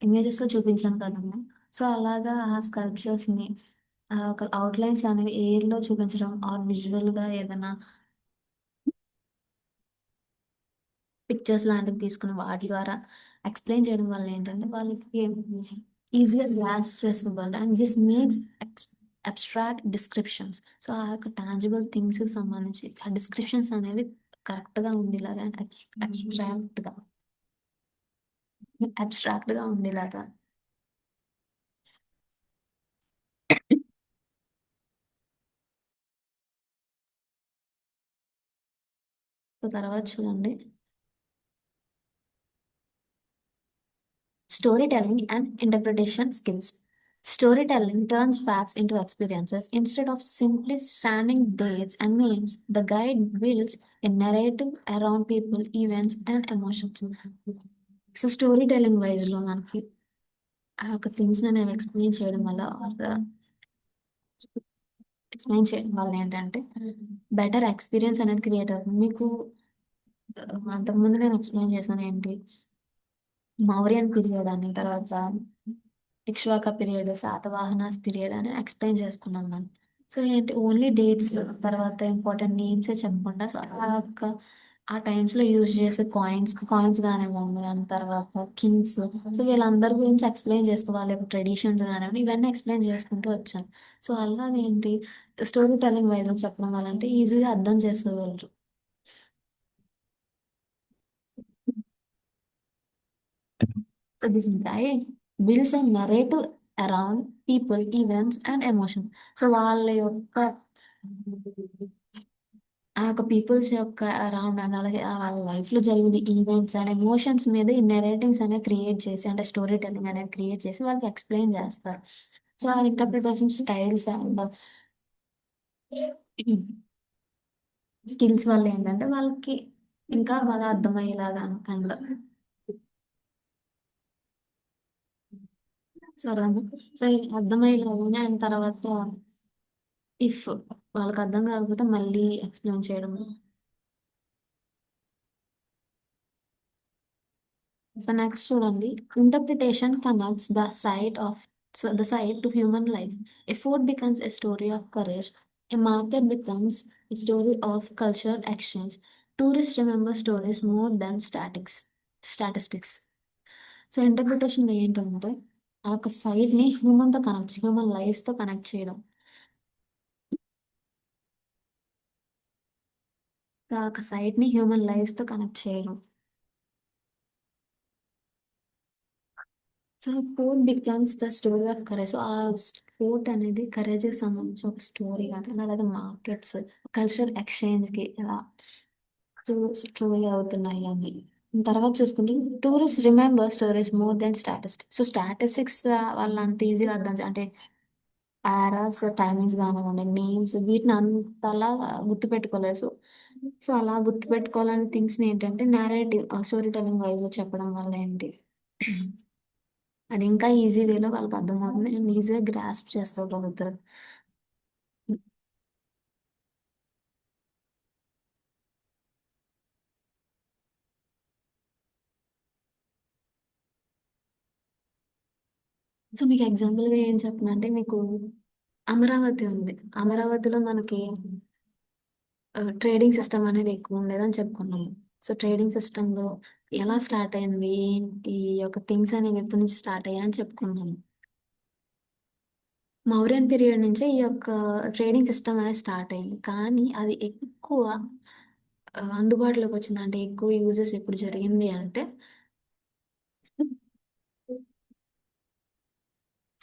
ఇమేజెస్లో చూపించాను కదమ్మా. సో అలాగా ఆ స్కల్ప్చర్స్ని ఒక అవుట్లైన్స్ అనేవి ఎయిర్లో చూపించడం ఆర్ విజువల్గా ఏదైనా పిక్చర్స్ లాంటివి తీసుకుని వాటి ద్వారా ఎక్స్ప్లెయిన్ చేయడం వల్ల ఏంటంటే వాళ్ళకి ఈజీగా గ్రాస్ చేసుకోగలరు and this makes abstract descriptions. So ఆ యొక్క టాంజిబుల్ థింగ్స్కి సంబంధించి ఆ డిస్క్రిప్షన్స్ అనేవి కరెక్ట్గా ఉండేలాగా అండ్ అబ్స్ట్రాక్ట్గా ఉండేలాగా. సో తర్వాత చూడండి, storytelling and interpretation skills. Storytelling turns facts into experiences. Instead of simply standing dates and names, the guide builds a narrative around people, events, and emotions. So story telling వైజ్లో మనకి ఆ యొక్క థింగ్స్ని నేను explain చేయడం వల్ల explain చేయడం వల్ల ఏంటంటే బెటర్ ఎక్స్పీరియన్స్ అనేది క్రియేట్ అవుతుంది మీకు. అంతకుముందు నేను ఎక్స్ప్లెయిన్ చేశాను ఏంటి, మౌర్యన్ పీరియడ్ అని, తర్వాత ఇక్ష్వాక పీరియడ్, శాతవాహనాస్ పీరియడ్ అని ఎక్స్ప్లెయిన్ చేసుకున్నాం మనం. సో ఏంటి ఓన్లీ డేట్స్ తర్వాత ఇంపార్టెంట్ నేమ్సే చెప్పకుండా సో ఆ యొక్క ఆ టైమ్స్లో యూజ్ చేసే కాయిన్స్ కానివ్వండి అండ్ తర్వాత కింగ్స్, సో వీళ్ళందరి గురించి ఎక్స్ప్లెయిన్ చేసుకో వాళ్ళ యొక్క ట్రెడిషన్స్ కానివ్వండి ఇవన్నీ ఎక్స్ప్లెయిన్ చేసుకుంటూ వచ్చాను. సో అలాగేంటి స్టోరీ టెల్లింగ్ వైజ్ చెప్పడం వల్ల అంటే ఈజీగా అర్థం చేసుకోగలరు. So this guide builds a narrative around people, events, and emotion. So వాళ్ళ యొక్క ఆ యొక్క పీపుల్స్ యొక్క అరౌండ్ అండ్ అలాగే వాళ్ళ లైఫ్ లో జరిగిన ఈవెంట్స్ అండ్ ఎమోషన్స్ మీద ఈ నెరేటివ్స్ అనేది క్రియేట్ చేసి అంటే స్టోరీ టెల్లింగ్ అనేది క్రియేట్ చేసి వాళ్ళకి ఎక్స్ప్లెయిన్ చేస్తారు. సో ఆ ఇంటర్ప్రిటేషన్ స్టైల్స్ అండ్ స్కిల్స్ వల్ల ఏంటంటే వాళ్ళకి ఇంకా బాగా అర్థమయ్యేలాగా అండ్ సరే సో ఈ అర్థమయ్యేలాగానే అండ్ తర్వాత ఇఫ్ వాళ్ళకి అర్థం కాకపోతే మళ్ళీ ఎక్స్ప్లెయిన్ చేయడం. సో నెక్స్ట్ చూడండి, interpretation connects the site to human life. A food becomes a story of courage. A market becomes a story of cultural exchange. Tourists remember stories more than statistics. So interpretation ఏంటంటే ఆ యొక్క site ని human lifes తో connect చేయడం. ఆ యొక్క site ని human lifes తో కనెక్ట్ చేయడం. So fort becomes the story of courage. So ఆ ఫోర్ట్ అనేది కరేజ్ కి సంబంధించిన ఒక స్టోరీ కానీ అలాగే మార్కెట్స్ కల్చరల్ ఎక్స్చేంజ్ కి ఎలా స్టోరీ అవుతున్నాయి అని. తర్వాత చూసుకుంటే tourist remember stories more than statistics. So statistics వాళ్ళ అంత ఈజీగా అంటే ఆరాస్ టైమింగ్స్ కానివ్వండి నేమ్స్ వీటిని అంతలా గుర్తుపెట్టుకోలేదు. సో సో అలా గుర్తుపెట్టుకోవాలని థింగ్స్ ఏంటంటే నేరేటివ్ స్టోరీ టెలింగ్ వైజ్ చెప్పడం వల్ల ఏంటి అది ఇంకా ఈజీ వేలో వాళ్ళకి అర్థమవుతుంది అండ్ ఈజీగా గ్రాస్ప్ చేసుకోగలుగుతారు. సో మీకు ఎగ్జాంపుల్గా ఏం చెప్పనంటే మీకు అమరావతి ఉంది. అమరావతిలో మనకి ట్రేడింగ్ సిస్టమ్ అనేది ఎక్కువ ఉండేదని చెప్పుకున్నాము. సో ట్రేడింగ్ సిస్టంలో ఎలా స్టార్ట్ అయింది ఈ యొక్క థింగ్స్ అనేవి ఎప్పటి నుంచి స్టార్ట్ అయ్యాయి అని చెప్పుకున్నాము. మౌర్యన్ పీరియడ్ నుంచే ఈ యొక్క ట్రేడింగ్ సిస్టమ్ అనేది స్టార్ట్ అయింది కానీ అది ఎక్కువ అందుబాటులోకి వచ్చింది అంటే ఎక్కువ యూజెస్ ఎప్పుడు జరిగింది అంటే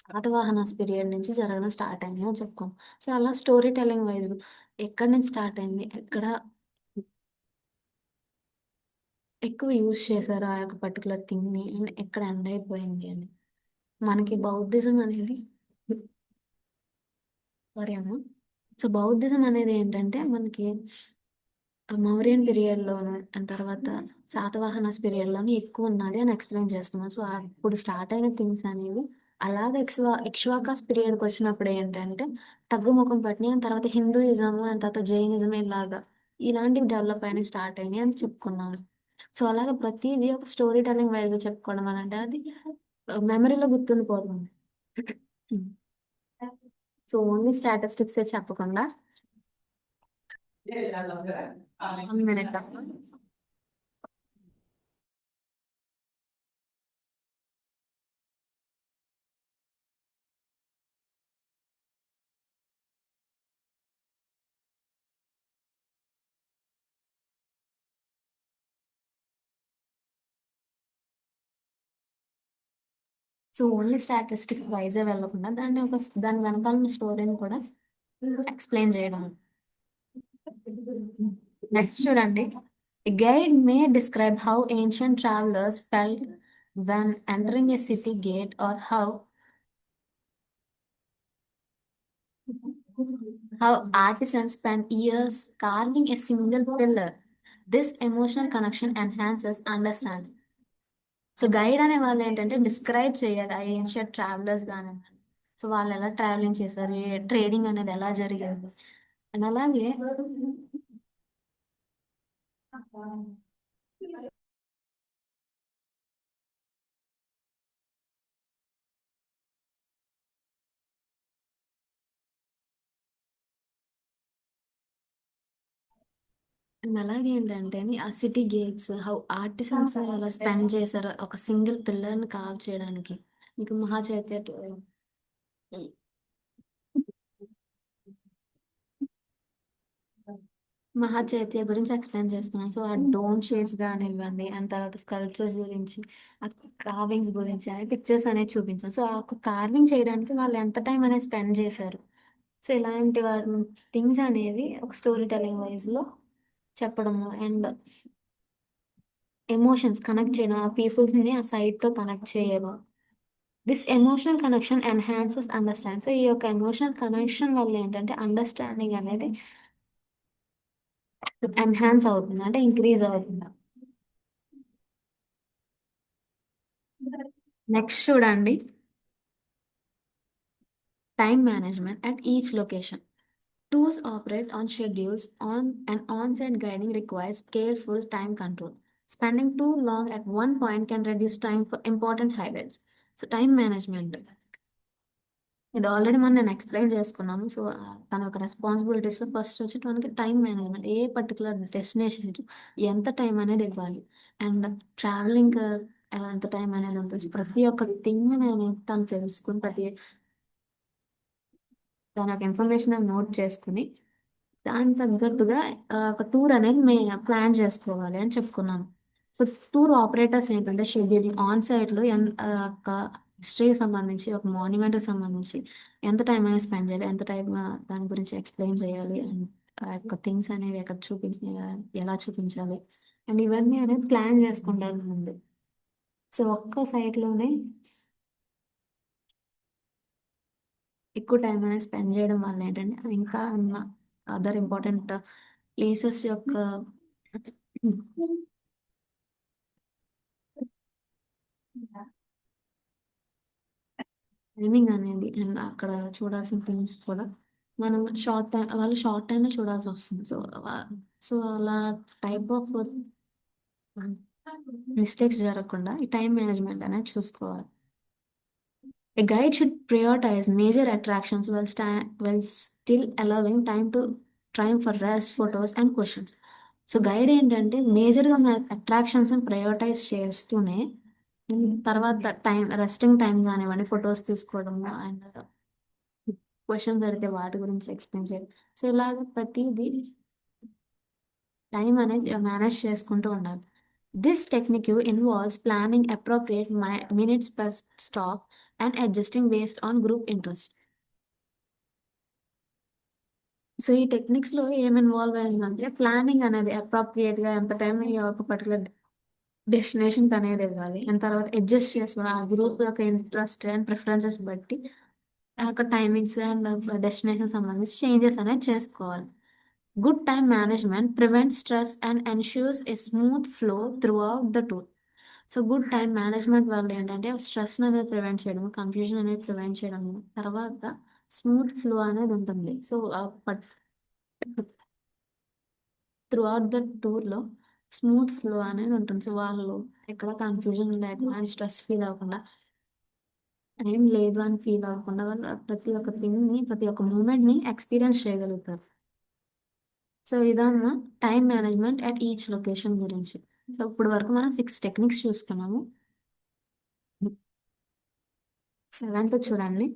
శాతవాహనాస్ పీరియడ్ నుంచి జరగడం స్టార్ట్ అయింది అని చెప్పుకోం. సో అలా స్టోరీ టెల్లింగ్ వైజ్ ఎక్కడి నుంచి స్టార్ట్ అయింది ఎక్కడ ఎక్కువ యూజ్ చేశారు ఆ యొక్క పర్టికులర్ థింగ్ని అండ్ ఎక్కడ ఎండ్ అయిపోయింది అని. మనకి బౌద్ధిజం అనేది సారీ అమ్మ. సో బౌద్ధిజం అనేది ఏంటంటే మనకి మౌర్యన్ పీరియడ్లోను అండ్ తర్వాత శాతవాహనాస్ పీరియడ్లోను ఎక్కువ ఉన్నది అని ఎక్స్ప్లెయిన్ చేస్తున్నాం. సో అప్పుడు స్టార్ట్ అయిన థింగ్స్ అనేవి అలాగే ఇక్ష్వాకాస్ పీరియడ్కి వచ్చినప్పుడు ఏంటంటే తగ్గుముఖం పట్టినాయి, అండ్ తర్వాత హిందూయిజం అండ్ తర్వాత జైనిజం ఇలాగా ఇలాంటివి డెవలప్ అయినాయి, స్టార్ట్ అయినాయి అని చెప్పుకున్నాను. సో అలాగే ప్రతిదీ ఒక స్టోరీ టెలింగ్ వైజ్గా చెప్పుకోవడం అని అంటే అది మెమరీలో గుర్తుండిపోతుంది. సో ఓన్లీ స్టాటిస్టిక్స్ చెప్పకుండా 1 minute. So only statistics yj వెళ్ళకుండా దాని వెనకాల స్టోరీని కూడా ఎక్స్ప్లెయిన్ చేయడం. నెక్స్ట్ చూడండి, guide May describe how ancient travellers felt when entering a city gate, or how artisans spend years carving a single pillar. This emotional connection enhances understanding. So guide అనే వాళ్ళు ఏంటంటే డిస్క్రైబ్ చేయాలి ఆ ancient travellers కానీ, so వాళ్ళు ఎలా travelling చేశారు, trading అనేది ఎలా జరిగింది అండ్ అలాగే ఏంటంటే ఆ సిటీ గేట్స్ హౌ ఆర్టిసన్స్ అలా స్పెండ్ చేశారు ఒక సింగిల్ పిల్లర్ ని కాల్ చేయడానికి. మీకు మహాచైత్య మహాచైత్య గురించి ఎక్స్ప్లెయిన్ చేస్తున్నాను. సో ఆ డోమ్ షేప్స్ కానివ్వండి అండ్ తర్వాత స్కల్ప్చర్స్ గురించి, ఆ కార్వింగ్స్ గురించి అని పిక్చర్స్ అనేది చూపించాను. సో ఆ కార్వింగ్ చేయడానికి వాళ్ళు ఎంత టైం అనేది స్పెండ్ చేశారు, సో ఇలాంటి వాటి థింగ్స్ అనేవి ఒక స్టోరీ టెలింగ్ వైజ్ లో చెప్పడము అండ్ ఎమోషన్స్ కనెక్ట్ చేయడం, ఆ పీపుల్స్ ని ఆ సైట్ తో కనెక్ట్ చేయడం. This emotional connection enhances understand. So ఈ యొక్క ఎమోషనల్ కనెక్షన్ వల్ల ఏంటంటే అండర్స్టాండింగ్ అనేది ఎన్హాన్స్ అవుతుంది, అంటే ఇంక్రీజ్ అవుతుంది. నెక్స్ట్ చూడండి, time management at each location. Tours operate on schedules and on-site guiding requires careful time control. Spending too long at one point can reduce time for important highlights. So time management. ఇది already మనం నేను explain చేసుకున్నాము. So తన యొక్క రెస్పాన్సిబిలిటీస్లో first వచ్చి మనకి time management, ఏ particular డెస్టినేషన్కి ఎంత time అనేది ఇవ్వాలి అండ్ ట్రావెలింగ్ ఎంత టైం అనేది ఉంటుంది, ప్రతి ఒక్క థింగ్ నేను తను తెలుసుకుని దాని యొక్క ఇన్ఫర్మేషన్ నోట్ చేసుకుని దానికి తగ్గట్టుగా ఒక టూర్ అనేది మేము ప్లాన్ చేసుకోవాలి అని చెప్పుకున్నాను. సో టూర్ ఆపరేటర్స్ ఏంటంటే షెడ్యూలింగ్ ఆన్ సైట్లో ఒక హిస్టరీకి సంబంధించి ఒక మాన్యుమెంట్కి సంబంధించి ఎంత టైం అనేది స్పెండ్ చేయాలి, ఎంత టైం దాని గురించి ఎక్స్ప్లెయిన్ చేయాలి అండ్ ఆ యొక్క థింగ్స్ అనేవి ఎక్కడ ఎలా చూపించాలి అండ్ ఇవన్నీ అనేది ప్లాన్ చేసుకుంటారు ముందు. సో ఒక్క సైట్లోనే ఎక్కువ టైం అనేది స్పెండ్ చేయడం వల్ల ఏంటంటే ఇంకా ఉన్న అదర్ ఇంపార్టెంట్ ప్లేసెస్ యొక్క టైమింగ్ అనేది అండ్ అక్కడ చూడాల్సిన థింగ్స్ కూడా మనం వాళ్ళు షార్ట్ టైమే చూడాల్సి వస్తుంది. సో సో అలా టైప్ ఆఫ్ మిస్టేక్స్ జరగకుండా ఈ టైం మేనేజ్మెంట్ అనేది చూసుకోవాలి. A guide should prioritize major attractions while still allowing time to time for rest, photos, and questions. So guide ఏంటంటే మేజర్గా ఉన్న అట్రాక్షన్స్ ప్రయారిటైజ్ చేస్తూనే తర్వాత టైం రెస్టింగ్ టైం కానివ్వండి, ఫొటోస్ తీసుకోవడం అండ్ క్వశ్చన్స్ అడిగితే వాటి గురించి ఎక్స్ప్లెయిన్ చేయడం. సో ఇలాగ ప్రతిదీ టైం అనేది మేనేజ్ చేసుకుంటూ ఉండాలి. This technique involves planning appropriate minutes per stop and adjusting based on group interest. So ఈ టెక్నిక్స్ లో ఏం ఇన్వాల్వ్ అయిందంటే ప్లానింగ్ అనేది అప్రోప్రియేట్ గా ఎంత టైం ఒక పర్టికులర్ డెస్టినేషన్ అనేది ఇవ్వాలి అండ్ తర్వాత అడ్జస్ట్ చేసుకోవాలి ఆ గ్రూప్ యొక్క ఇంట్రెస్ట్ అండ్ ప్రిఫరెన్సెస్ బట్టి ఆ యొక్క టైమింగ్స్ అండ్ డెస్టినేషన్ సంబంధించి చేంజెస్ అనేది చేసుకోవాలి. Good time management prevent stress and ensures A smooth flow through out the tour. So good time management వల్ల ఏంటంటే స్ట్రెస్ అనేది ప్రివెంట్ చేయడం, కన్ఫ్యూజన్ అనేది ప్రివెంట్ చేయడం, తర్వాత స్మూత్ ఫ్లో అనేది ఉంటుంది. సో త్రూ అవుట్ ద టూర్లో స్మూత్ ఫ్లో అనేది ఉంటుంది. సో వాళ్ళు ఎక్కడ కన్ఫ్యూజన్ లేకుండా అండ్ స్ట్రెస్ ఫీల్ అవ్వకుండా, ఏం లేదు అని ఫీల్ అవ్వకుండా వాళ్ళు ప్రతి ఒక్క థింగ్ని, ప్రతి ఒక్క మూమెంట్ని ఎక్స్పీరియన్స్ చేయగలుగుతారు. సో ఇదన్నా time management at each location గురించి. సో ఇప్పుడు వరకు మనం 6 టెక్నిక్స్ చూసుకున్నాము. సెవెంత్ చూడండి,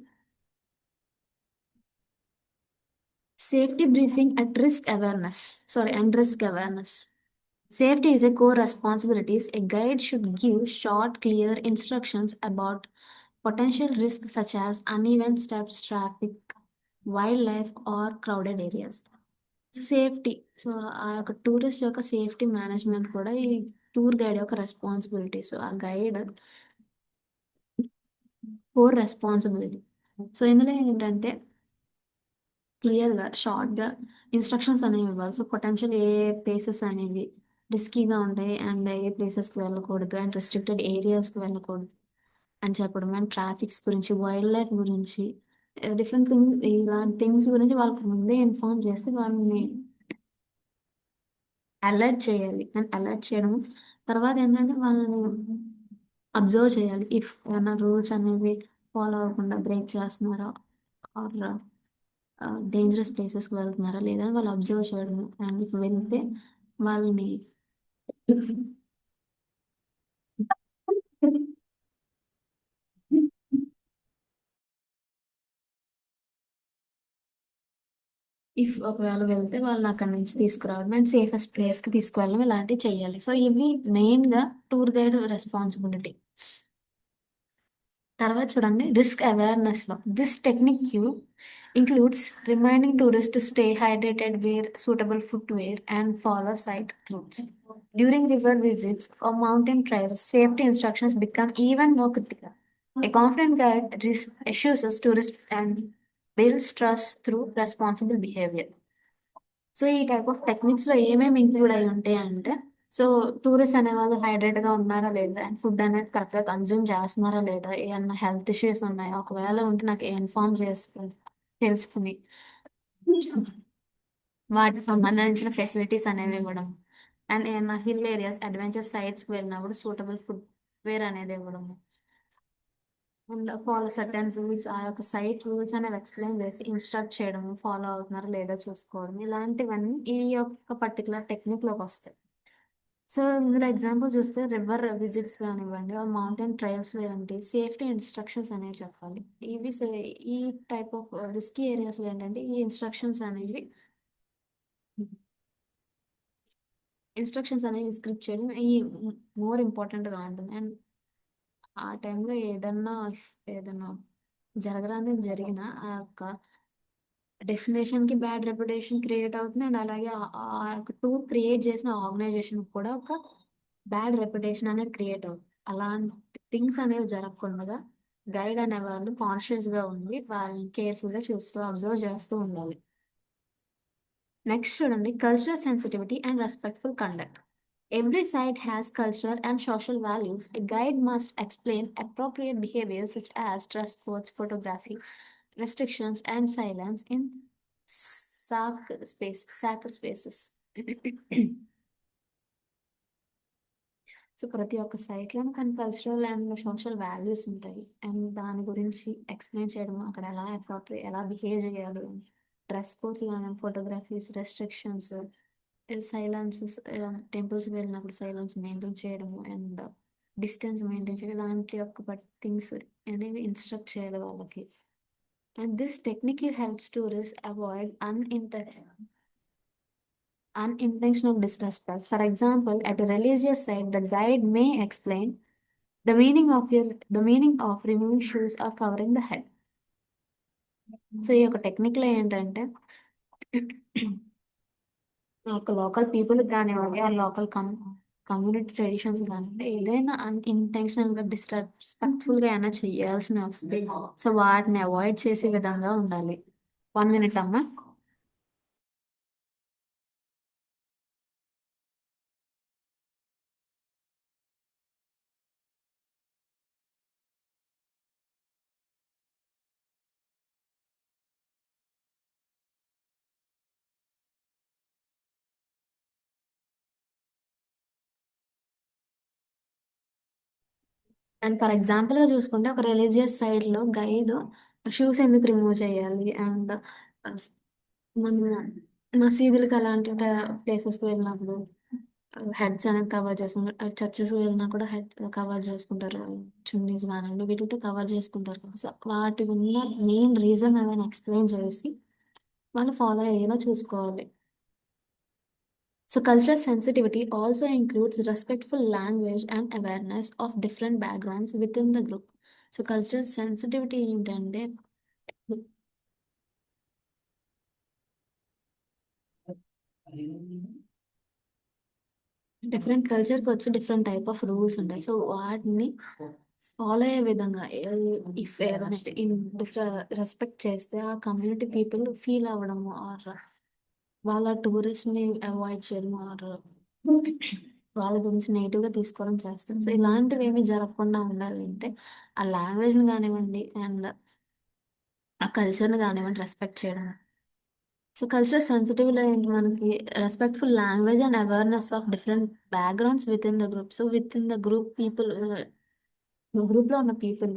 safety briefing at risk awareness. Sorry, and risk awareness. Safety is a core responsibility. A guide should give short, clear instructions about potential risks such as uneven steps, traffic, wildlife, or crowded areas. So safety, so ఆ యొక్క tourist యొక్క safety management కూడా ఈ tour guide యొక్క responsibility. So ఆ guide core responsibility. So ఇందులో ఏంటంటే క్లియర్గా షార్ట్గా ఇన్స్ట్రక్షన్స్ అనేవి ఇవ్వాలి. సో పొటెన్షియల్ ఏ ప్లేసెస్ అనేవి రిస్కీగా ఉంటాయి అండ్ ఏ ప్లేసెస్కి వెళ్ళకూడదు అండ్ రెస్ట్రిక్టెడ్ ఏరియాస్కి వెళ్ళకూడదు అని చెప్పడం, అండ్ ట్రాఫిక్స్ గురించి, వైల్డ్ లైఫ్ గురించి, డిఫరెంట్ థింగ్స్, ఇలాంటి థింగ్స్ గురించి వాళ్ళకి ముందే ఇన్ఫార్మ్ చేస్తే వాళ్ళని అలర్ట్ చేయాలి. అండ్ అలర్ట్ చేయడం తర్వాత ఏంటంటే వాళ్ళని అబ్జర్వ్ చేయాలి. ఇఫ్ ఏమైనా రూల్స్ అనేవి ఫాలో అవ్వకుండా బ్రేక్ చేస్తున్నారా ఆర్ డేంజరస్ ప్లేసెస్కి వెళ్తున్నారా లేదా అని వాళ్ళు అబ్జర్వ్ చేయడం. అండ్ ఇఫ్ వెళ్తే వాళ్ళని ఇఫ్ ఒకవేళ వెళ్తే వాళ్ళని అక్కడి నుంచి తీసుకురావడం అండ్ సేఫెస్ట్ ప్లేస్కి తీసుకువెళ్ళడం ఇలాంటివి చేయాలి. సో ఇవి మెయిన్గా టూర్ గైడ్ రెస్పాన్సిబిలిటీ. తర్వాత చూడండి, రిస్క్ అవేర్నెస్లో this technique includes reminding tourist to stay hydrated, wear suitable footwear and follow site routes. During river visits or mountain trails, safety instructions become even more critical. A confident guide assures tourists and builds trust through responsible behavior. So ఈ type of techniques లో ఏమేమి include అయి ఉంటాయి అంటే, so tourist అనే వాళ్ళు hydrate గా ఉన్నారా లేదా, అండ్ ఫుడ్ అనేది కరెక్ట్ గా కన్జ్యూమ్ చేస్తున్నారా లేదా, ఏమన్నా హెల్త్ ఇష్యూస్ ఉన్నాయా, ఒకవేళ ఉంటే నాకు ఇన్ఫార్మ్ చేసుకుని తెలుసుకుని వాటికి సంబంధించిన ఫెసిలిటీస్ అనేవి ఇవ్వడం. అండ్ ఏమన్నా హిల్ ఏరియాస్, అడ్వెంచర్ సైట్స్కి వెళ్ళినప్పుడు సూటబుల్ ఫుడ్ వేర్ అనేది ఇవ్వడం. అండ్ ఫాలో సర్టెన్ రూల్స్, ఆ యొక్క సైట్ రూల్స్ అనేవి ఎక్స్ప్లెయిన్ చేసి ఇన్స్ట్రక్ట్ చేయడం, ఫాలో అవుతున్నారా లేదా చూసుకోవడం, ఇలాంటివన్నీ ఈ యొక్క పర్టికులర్ టెక్నిక్లోకి వస్తాయి. సో ఇందులో ఎగ్జాంపుల్ చూస్తే రివర్ విజిట్స్ కానివ్వండి, మౌంటైన్ ట్రయల్స్లో ఏంటి సేఫ్టీ ఇన్స్ట్రక్షన్స్ అనేవి చెప్పాలి. ఇవి ఈ టైప్ ఆఫ్ రిస్కీ ఏరియాస్లో ఏంటంటే ఈ ఇన్స్ట్రక్షన్స్ అనేవి స్క్రిప్ట్ చేయడం ఈ మోర్ ఇంపార్టెంట్గా ఉంటుంది. అండ్ ఆ టైంలో ఏదన్నా జరగరానిది జరిగినా ఆ యొక్క డెస్టినేషన్ కి బ్యాడ్ రెప్యుటేషన్ క్రియేట్ అవుతుంది. అండ్ అలాగే ఆ యొక్క టూర్ క్రియేట్ చేసిన ఆర్గనైజేషన్ కూడా ఒక బ్యాడ్ రెప్యుటేషన్ అనేది క్రియేట్ అవుతుంది. అలాంటి థింగ్స్ అనేవి జరగకుండా గైడ్ అనేవాళ్ళు కాన్షియస్ గా ఉండి వాళ్ళని కేర్ఫుల్ గా చూస్తూ అబ్జర్వ్ చేస్తూ ఉండాలి. నెక్స్ట్ చూడండి, cultural sensitivity and respectful conduct. Every site has culture and social values. A guide must explain appropriate behavior such as dress codes, photography, restrictions, and silence in sacred spaces. So ప్రతి ఒక్క సైట్లో కానీ cultural and social values ఉంటాయి. And దాని గురించి explain చేయడం, అక్కడ ఎలా బిహేవ్ చేయాలి, డ్రెస్ కోడ్స్ కానీ, ఫోటోగ్రఫీస్, రెస్ట్రిక్షన్స్, సైలెన్సెస్, టెంపుల్స్ వెళ్ళినప్పుడు సైలెన్స్ మెయింటైన్ చేయడము అండ్ డిస్టెన్స్ మెయింటైన్ చేయడం, ఇలాంటి యొక్క థింగ్స్ అనేవి ఇన్స్ట్రక్ట్ చేయాలి వాళ్ళకి. And this technique helps tourist avoid unintentional disrespect. For example, at a religious site, the guide may explain the meaning of removing shoes or covering the head. So ఈ యొక్క technique లో ఏంటంటే ఒక local people కానివ్వండి, ఆ local community traditions కానివ్వండి, ఏదైనా unintentional గా డిస్రెస్పెక్ట్ఫుల్ గా అయినా చేయాల్సిన వస్తే సో వాటిని అవాయిడ్ చేసే విధంగా ఉండాలి. 1 minute అమ్మా. అండ్ ఫర్ ఎగ్జాంపుల్గా చూసుకుంటే ఒక రిలీజియస్ సైడ్లో గైడ్ షూస్ ఎందుకు రిమూవ్ చేయాలి అండ్ మన మసీదులకి అలాంటి ప్లేసెస్కి వెళ్ళినప్పుడు హెడ్స్ అనేది కవర్ చేసుకుంటారు, చర్చెస్ వెళ్ళినా కూడా హెడ్ కవర్ చేసుకుంటారు, చున్నీస్ కానివ్వండి వీటితో కవర్ చేసుకుంటారు కదా. సో వాటి ఉన్న మెయిన్ రీజన్ ఏదైనా ఎక్స్ప్లెయిన్ చేసి వాళ్ళు ఫాలో అయ్యేలా చూసుకోవాలి. So, cultural sensitivity also includes respectful language and awareness of different backgrounds within the group. So, cultural sensitivity ఏంటంటే డిఫరెంట్ కల్చర్కి వచ్చి డిఫరెంట్ టైప్ ఆఫ్ రూల్స్ ఉంటాయి. సో, వాటిని ఫాలో అయ్యే విధంగా ఇఫ్ ఏదైనా రెస్పెక్ట్ చేస్తే ఆ కమ్యూనిటీ పీపుల్ ఫీల్ అవ్వడము ఆర్ వాళ్ళ టూరిస్ట్ని అవాయిడ్ చేయడం ఆర్ వాళ్ళ గురించి నెగిటివ్గా తీసుకోవడం చేస్తారు. సో ఇలాంటివి ఏమి జరగకుండా ఉండాలి అంటే ఆ లాంగ్వేజ్ని కానివ్వండి అండ్ ఆ కల్చర్ని కానివ్వండి రెస్పెక్ట్ చేయడం. సో కల్చరల్ సెన్సిటివ్లో ఏంటి మనకి respectful language and awareness of different backgrounds with in the group. So with in the group people, గ్రూప్లో ఉన్న పీపుల్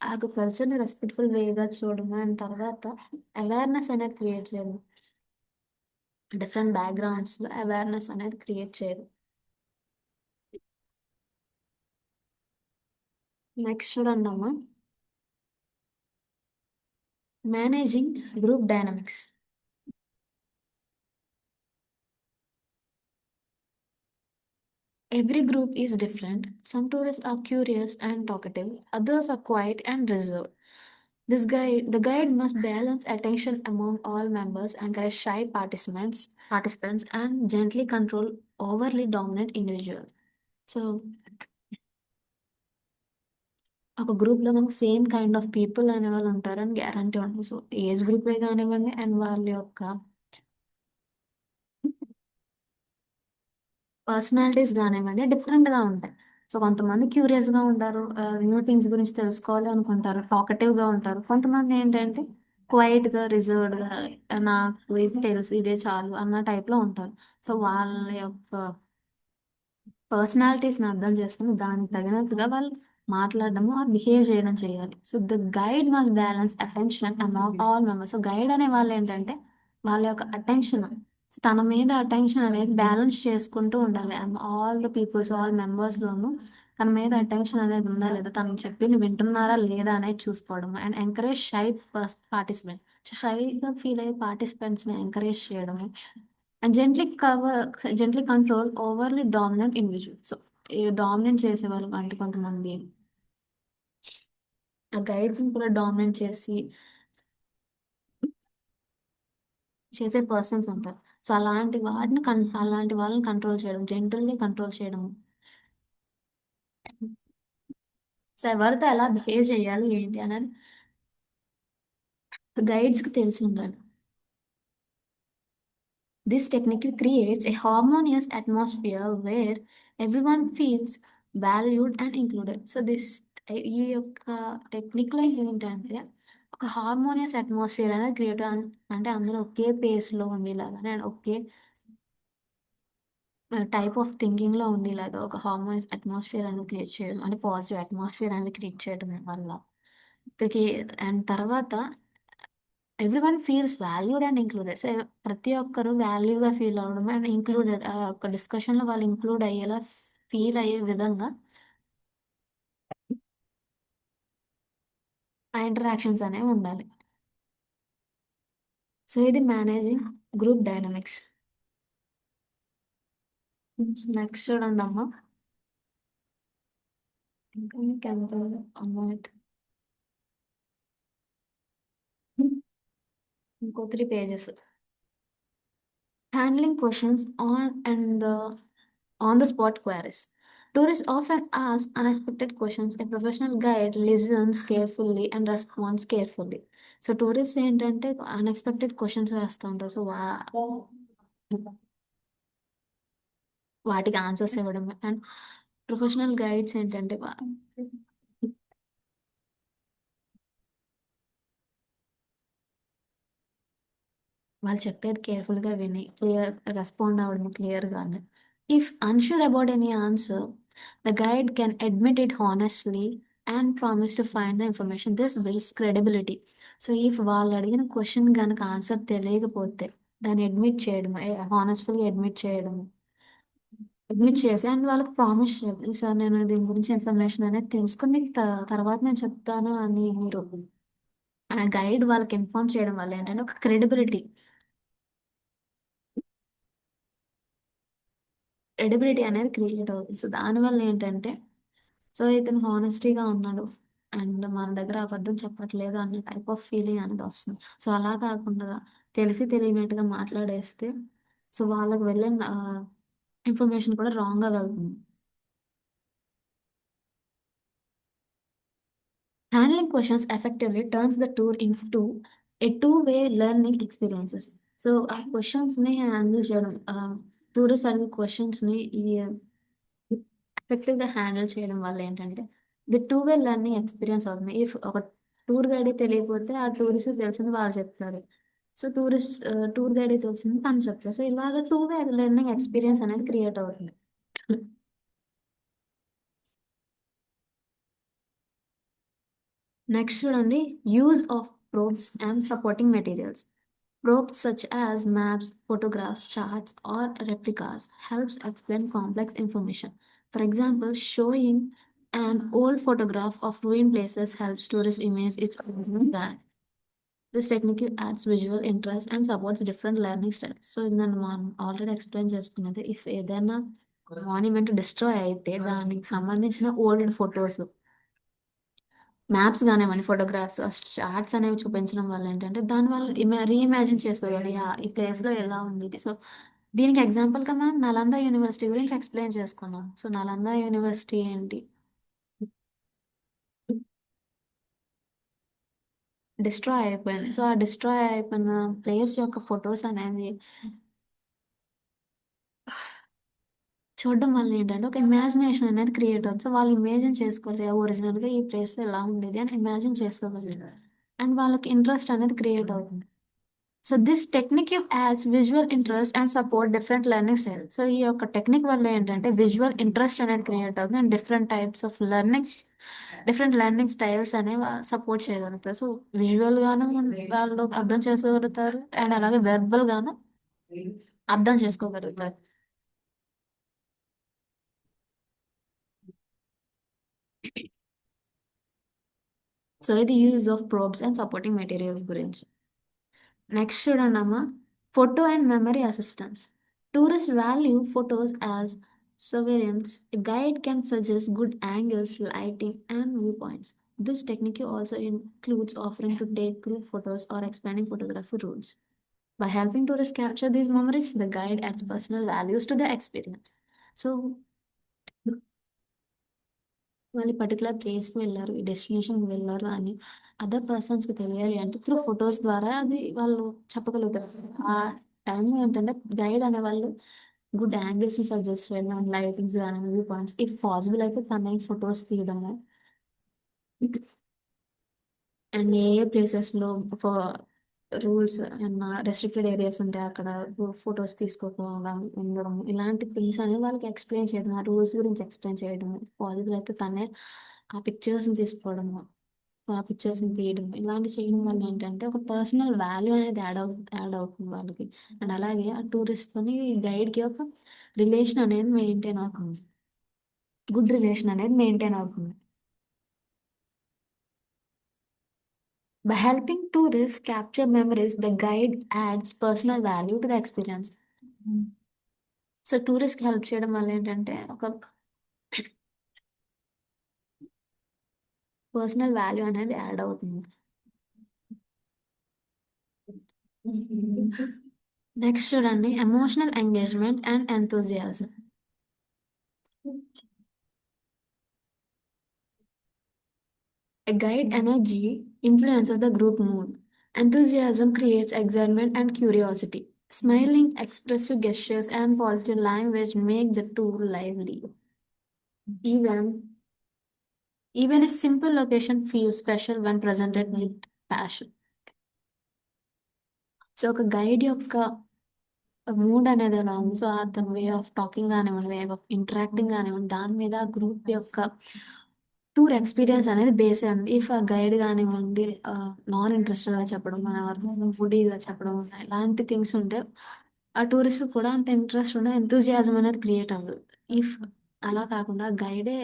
ఆ యొక్క కల్చర్ని రెస్పెక్ట్ఫుల్ వేగా చూడడం అండ్ తర్వాత అవేర్నెస్ అనేది క్రియేట్ చేయడం, డిఫరెంట్ బ్యాక్గ్రౌండ్స్లో అవేర్నెస్ అనేది క్రియేట్ చేయడం. నెక్స్ట్ చూడండి అమ్మా, managing group dynamics. Every group is different. Some tourists are curious and talkative, others are quiet and reserved. The guide must balance attention among all members, encourage shy participants, and gently control overly dominant individuals. So, ఒక గ్రూప్లో మనకు same kind of people అనే వాళ్ళు ఉంటారని guarantee ఉంటుంది. So age గ్రూపే కానివ్వండి and వాళ్ళ యొక్క పర్సనాలిటీస్ కానివ్వండి డిఫరెంట్గా ఉంటాయి. సో కొంతమంది క్యూరియస్గా ఉంటారు, న్యూ థింగ్స్ గురించి తెలుసుకోవాలి అనుకుంటారు, టాకటివ్గా ఉంటారు. కొంతమంది ఏంటంటే క్వైట్గా రిజర్వ్డ్గా నాకు ఇది తెలుసు ఇదే చాలు అన్న టైప్లో ఉంటారు. సో వాళ్ళ యొక్క పర్సనాలిటీస్ని అర్థం చేసుకుని దానికి తగినట్టుగా వాళ్ళు మాట్లాడడము ఆ బిహేవ్ చేయడం చేయాలి. So the guide must balance attention among all members. So guide అనే వాళ్ళు ఏంటంటే వాళ్ళ యొక్క అటెన్షన్, తన మీద అటెన్షన్ అనేది బ్యాలెన్స్ చేసుకుంటూ ఉండాలి. ఆల్ ద పీపుల్స్ ఆల్ మెంబర్స్లోనూ తన మీద అటెన్షన్ అనేది ఉందా లేదా, తను చెప్పింది వింటున్నారా లేదా అనేది చూసుకోవడం అండ్ ఎంకరేజ్ షై పార్టిసిపెంట్. షైగా ఫీల్ అయ్యే పార్టిసిపెంట్స్ని ఎంకరేజ్ చేయడము and gently control overly dominant individual. So ఈ డామినేట్ చేసేవాళ్ళు అంటే కొంతమంది ఆ గైడ్స్ని కూడా డామినేట్ చేసే పర్సన్స్ ఉంటారు. సో అలాంటి వాళ్ళని కంట్రోల్ చేయడం, జెంటల్గా కంట్రోల్ చేయడం. సో ఎవరితో ఎలా బిహేవ్ చేయాలి ఏంటి అనేది గైడ్స్కి తెలిసి ఉండాలి. This technique creates a harmonious atmosphere where everyone feels valued and included. So this ఈ యొక్క టెక్నిక్లో ఏంటంటే ఒక హార్మోనియస్ అట్మాస్ఫియర్ అనేది క్రియేట్, అంటే అందరూ ఒకే పేస్లో ఉండేలాగా అండ్ ఒకే టైప్ ఆఫ్ థింకింగ్లో ఉండేలాగా ఒక హార్మోనియస్ అట్మాస్ఫియర్ అనేది క్రియేట్ చేయడం, అంటే పాజిటివ్ అట్మాస్ఫియర్ అనేది క్రియేట్ చేయడం వల్ల ఇక్కడికి అండ్ తర్వాత everyone feels valued and included. So ప్రతి ఒక్కరు వాల్యూగా ఫీల్ అవ్వడం అండ్ ఇంక్లూడెడ్ ఒక డిస్కషన్లో వాళ్ళు ఇంక్లూడ్ అయ్యేలా ఫీల్ అయ్యే విధంగా ఆ ఇంటరాక్షన్స్ అనేవి ఉండాలి. సో ఇది మేనేజింగ్ గ్రూప్ డైనమిక్స్. నెక్స్ట్ చూడండి అమ్మ, ఇంకా మీకు ఎంత అమౌంట్, ఇంకో 3 pages. Handling questions on the spot queries. Tourists often ask unexpected questions. A professional guide listens carefully and responds carefully. So tourist ఏంటంటే అన్ఎక్స్పెక్టెడ్ క్వశ్చన్స్ వేస్తూ ఉంటారు. సో వాటికి ఆన్సర్స్ ఇవ్వడం అండ్ ప్రొఫెషనల్ గైడ్స్ ఏంటంటే వాళ్ళు చెప్పేది కేర్ఫుల్గా విని క్లియర్ రెస్పాండ్ అవ్వడం క్లియర్గానే. If unsure about any answer, The guide can admit it honestly and promise to find the information. This builds credibility. So if వాళ్ళు అడిగిన క్వశ్చన్ కనుక ఆన్సర్ తెలియకపోతే దాన్ని అడ్మిట్ చేయడం, హానెస్ట్ఫుల్గా అడ్మిట్ చేసి అండ్ వాళ్ళకి ప్రామిస్ చేయాలి, సార్ నేను దీని గురించి ఇన్ఫర్మేషన్ అనేది తెలుసుకొని మీకు తర్వాత నేను చెప్తాను అని మీరు ఆ గైడ్ వాళ్ళకి ఇన్ఫార్మ్ చేయడం వల్ల ఏంటంటే ఒక క్రెడిబిలిటీ అనేది క్రియేట్ అవుతుంది. సో దానివల్ల ఏంటంటే సో ఇతను హానెస్టీగా ఉన్నాడు అండ్ మన దగ్గర అబద్ధం చెప్పట్లేదు అనే టైప్ ఆఫ్ ఫీలింగ్ అనేది వస్తుంది. సో అలా కాకుండా తెలిసి తెలియనట్టుగా మాట్లాడేస్తే సో వాళ్ళకి వెళ్ళిన ఇన్ఫర్మేషన్ కూడా రాంగ్గా వెళ్తుంది. Handling questions effectively turns the tour into a two-way learning experiences. So ఆ క్వశ్చన్స్ని హ్యాండిల్ చేయడం, టూరిస్ట్ అడిగే క్వశ్చన్స్ని ఎఫెక్టివ్గా హ్యాండిల్ చేయడం వల్ల ఏంటంటే the two way learning experience అవుతుంది. ఇఫ్ ఒక టూర్ గైడ్ తెలియకపోతే ఆ టూరిస్ట్ తెలిసింది వాళ్ళు చెప్తారు. సో టూర్ గైడ్ తెలిసింది తను చెప్తారు. సో ఇలాగ టూ వే లెర్నింగ్ ఎక్స్పీరియన్స్ అనేది క్రియేట్ అవుతుంది. నెక్స్ట్ చూడండి, use of probes and supporting materials. Props such as maps, photographs, charts, or replicas helps explain complex information. For example, showing an old photograph of ruined places helps tourists image its original land. This technique adds visual interest and supports different learning styles. So, నేను already explain చేసుకున్నది, if ఏదైనా monument destroy అయితే దానికి సంబంధించిన old photos, maps కానివ్వండి, photographs, charts అనేవి చూపించడం వల్ల ఏంటంటే దానివల్ల రీఇమాజిన్ చేసుకోవాలి, ఈ ప్లేస్లో ఎలా ఉంది ఇది. సో దీనికి ఎగ్జాంపుల్గా మనం నలంద యూనివర్సిటీ గురించి ఎక్స్ప్లెయిన్ చేసుకున్నాం. సో నలంద యూనివర్సిటీ ఏంటి, డిస్ట్రాయ్ అయిపోయింది. సో ఆ డిస్ట్రాయ్ అయిపోయిన ప్లేస్ యొక్క ఫొటోస్ అనేవి చూడడం వల్ల ఏంటంటే ఒక ఇమాజినేషన్ అనేది క్రియేట్ అవుతుంది. సో వాళ్ళు ఇమేజిన్ చేసుకోవాలి ఒరిజినల్గా ఈ ప్లేస్లో ఎలా ఉండేది అని ఇమాజిన్ చేసుకోగలరు అండ్ వాళ్ళకి ఇంట్రెస్ట్ అనేది క్రియేట్ అవుతుంది. So this technique ads visual interest and support different learning style. So ఈ యొక్క టెక్నిక్ వల్ల ఏంటంటే విజువల్ ఇంట్రెస్ట్ అనేది క్రియేట్ అవుతుంది and different types of different learning styles అనేవి సపోర్ట్ చేయగలుగుతారు. సో విజువల్ గాను వాళ్ళు అర్థం చేసుకోగలుగుతారు అండ్ అలాగే వెర్బల్ గాను అర్థం చేసుకోగలుగుతారు. సో ఇది use of probes and supporting materials గురించి. నెక్స్ట్ చూడండి అమ్మా, photo and memory assistance. Tourists value photos as souvenirs. A guide can suggest good angles, lighting, and viewpoints. This technique also includes offering to take group photos or explaining photography rules. By helping tourists capture these memories, the guide adds personal values to the experience. So, వాళ్ళు particular ప్లేస్కి వెళ్ళారు, ఈ డెస్టినేషన్కి వెళ్ళారు అని other పర్సన్స్కి తెలియాలి అంటే through photos ద్వారా అది వాళ్ళు చెప్పగలుగుతారు. ఆ టైంలో ఏంటంటే గైడ్ అనే వాళ్ళు గుడ్ యాంగిల్స్ సజెస్ట్ చేయడం, లైటింగ్స్ కానీ వ్యూ పాయింట్స్, ఇఫ్ పాసిబుల్ అయితే తన ఫొటోస్ తీయడము అండ్ ఏ ఏ ప్లేసెస్లో రూల్స్ ఏమన్నా రెస్ట్రిక్టెడ్ ఏరియాస్ ఉంటే అక్కడ ఫొటోస్ తీసుకోకపోవడం ఉండడం, ఇలాంటి థింగ్స్ అనేవి వాళ్ళకి ఎక్స్ప్లెయిన్ చేయడం, ఆ రూల్స్ గురించి ఎక్స్ప్లెయిన్ చేయడం, పాసిబుల్ అయితే తనే ఆ పిక్చర్స్ని తీసుకోవడము, ఆ పిక్చర్స్ని తీయడం, ఇలాంటి చేయడం వల్ల ఏంటంటే ఒక పర్సనల్ వాల్యూ అనేది యాడ్ అవుతుంది వాళ్ళకి అండ్ అలాగే ఆ టూరిస్ట్తోని గైడ్కి ఒక రిలేషన్ అనేది మెయింటైన్ అవుతుంది, గుడ్ రిలేషన్ అనేది మెయింటైన్ అవుతుంది. By helping tourists capture memories, the guide adds personal value to the experience. So టూరిస్ట్కి హెల్ప్ చేయడం వల్ల ఏంటంటే ఒక పర్సనల్ వాల్యూ అనేది యాడ్ అవుతుంది. నెక్స్ట్ చూడండి, emotional engagement and enthusiasm. A guide energy influences the group mood. Enthusiasm creates excitement and curiosity. Smiling, expressive gestures, and positive language make the tour lively. Even Even a simple location feels special when presented with passion. So ఒక guide యొక్క mood అనేది ఎలా ఉంది. So, అతని way of talking గానివ్వండి, way of interacting గానివ్వండి, దాని మీద గ్రూప్ యొక్క టూర్ ఎక్స్‌పీరియన్స్ అనేది బేస్ అయ్యి ఉంది. ఇఫ్ ఆ గైడ్ గానివ్వండి నాన్ ఇంట్రెస్టెడ్‌గా చెప్పడం, ఫుడీగా చెప్పడం ఇలాంటి థింగ్స్ ఉంటే, ఆ టూరిస్ట్‌కి కూడా అంత ఇంట్రెస్ట్ ఉండదు, ఎంతూజియాజం అనేది క్రియేట్ అవ్వదు. ఇఫ్ అలా కాకుండా గైడే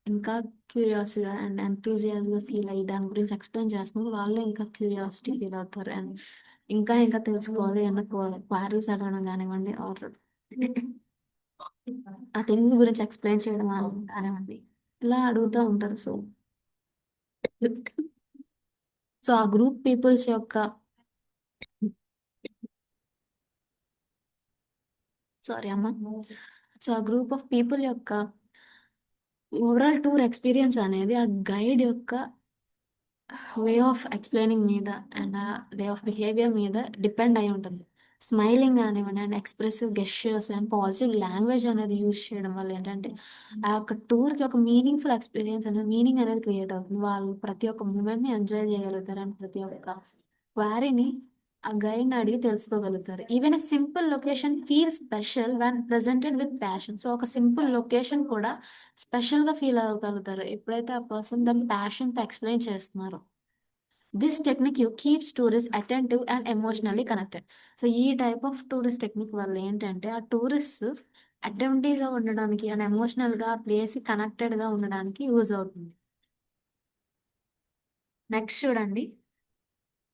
ఇంకా క్యూరియాస్‌గా అండ్ ఎంతూజియాస్‌గా ఫీల్ అయ్యి దాని గురించి ఎక్స్‌ప్లెయిన్ చేస్తున్నప్పుడు వాళ్ళు ఇంకా క్యూరియాసిటీ ఫీల్ అవుతారు. అండ్ ఇంకా ఇంకా తెలుసుకోవాలి అన్న క్వైరీస్ అడగడం గానివ్వండి ఆర్ ఆ థింగ్స్ గురించి ఎక్స్‌ప్లెయిన్ చేయడం కానివ్వండి. ఇలా అడుగుతా ఉంటారు. సో, ఆ గ్రూప్ పీపుల్స్ యొక్క సారీ అమ్మ. సో, ఆ గ్రూప్ ఆఫ్ పీపుల్ యొక్క ఓవరాల్ టూర్ ఎక్స్‌పీరియన్స్ అనేది ఆ గైడ్ యొక్క వే ఆఫ్ ఎక్స్‌ప్లెయినింగ్ మీద అండ్ వే ఆఫ్ బిహేవియర్ మీద డిపెండ్ అయ్యి ఉంటుంది. స్మైలింగ్ గానివ్వండి and expressive gestures and positive language అనేది యూజ్ చేయడం వల్ల ఏంటంటే, ఆ యొక్క టూర్‌కి ఒక మీనింగ్‌ఫుల్ ఎక్స్‌పీరియన్స్ అనేది మీనింగ్ అనేది క్రియేట్ అవుతుంది. వాళ్ళు ప్రతి ఒక్క మూమెంట్‌ని ఎంజాయ్ చేయగలుగుతారు. అండ్ ప్రతి ఒక్క క్వారీని ఆ గైడ్‌ని అడిగి తెలుసుకోగలుగుతారు. Even a simple location feels special when presented with passion. So, ఒక సింపుల్ లొకేషన్ కూడా స్పెషల్‌గా ఫీల్ అవ్వగలుగుతారు. ఎప్పుడైతే ఆ పర్సన్ దాన్ని ప్యాషన్‌తో ఎక్స్‌ప్లెయిన్ చేస్తున్నారో. This technique keeps tourist attentive and emotionally connected. So, ఈ టైప్ ఆఫ్ టూరిస్ట్ టెక్నిక్ వల్ల ఏంటంటే, ఆ టూరిస్ట్స్ అటెంటివ్‌గా ఉండడానికి అండ్ ఎమోషనల్‌గా ఆ ప్లేస్‌కి కనెక్టెడ్‌గా ఉండడానికి యూజ్ అవుతుంది. నెక్స్ట్ చూడండి.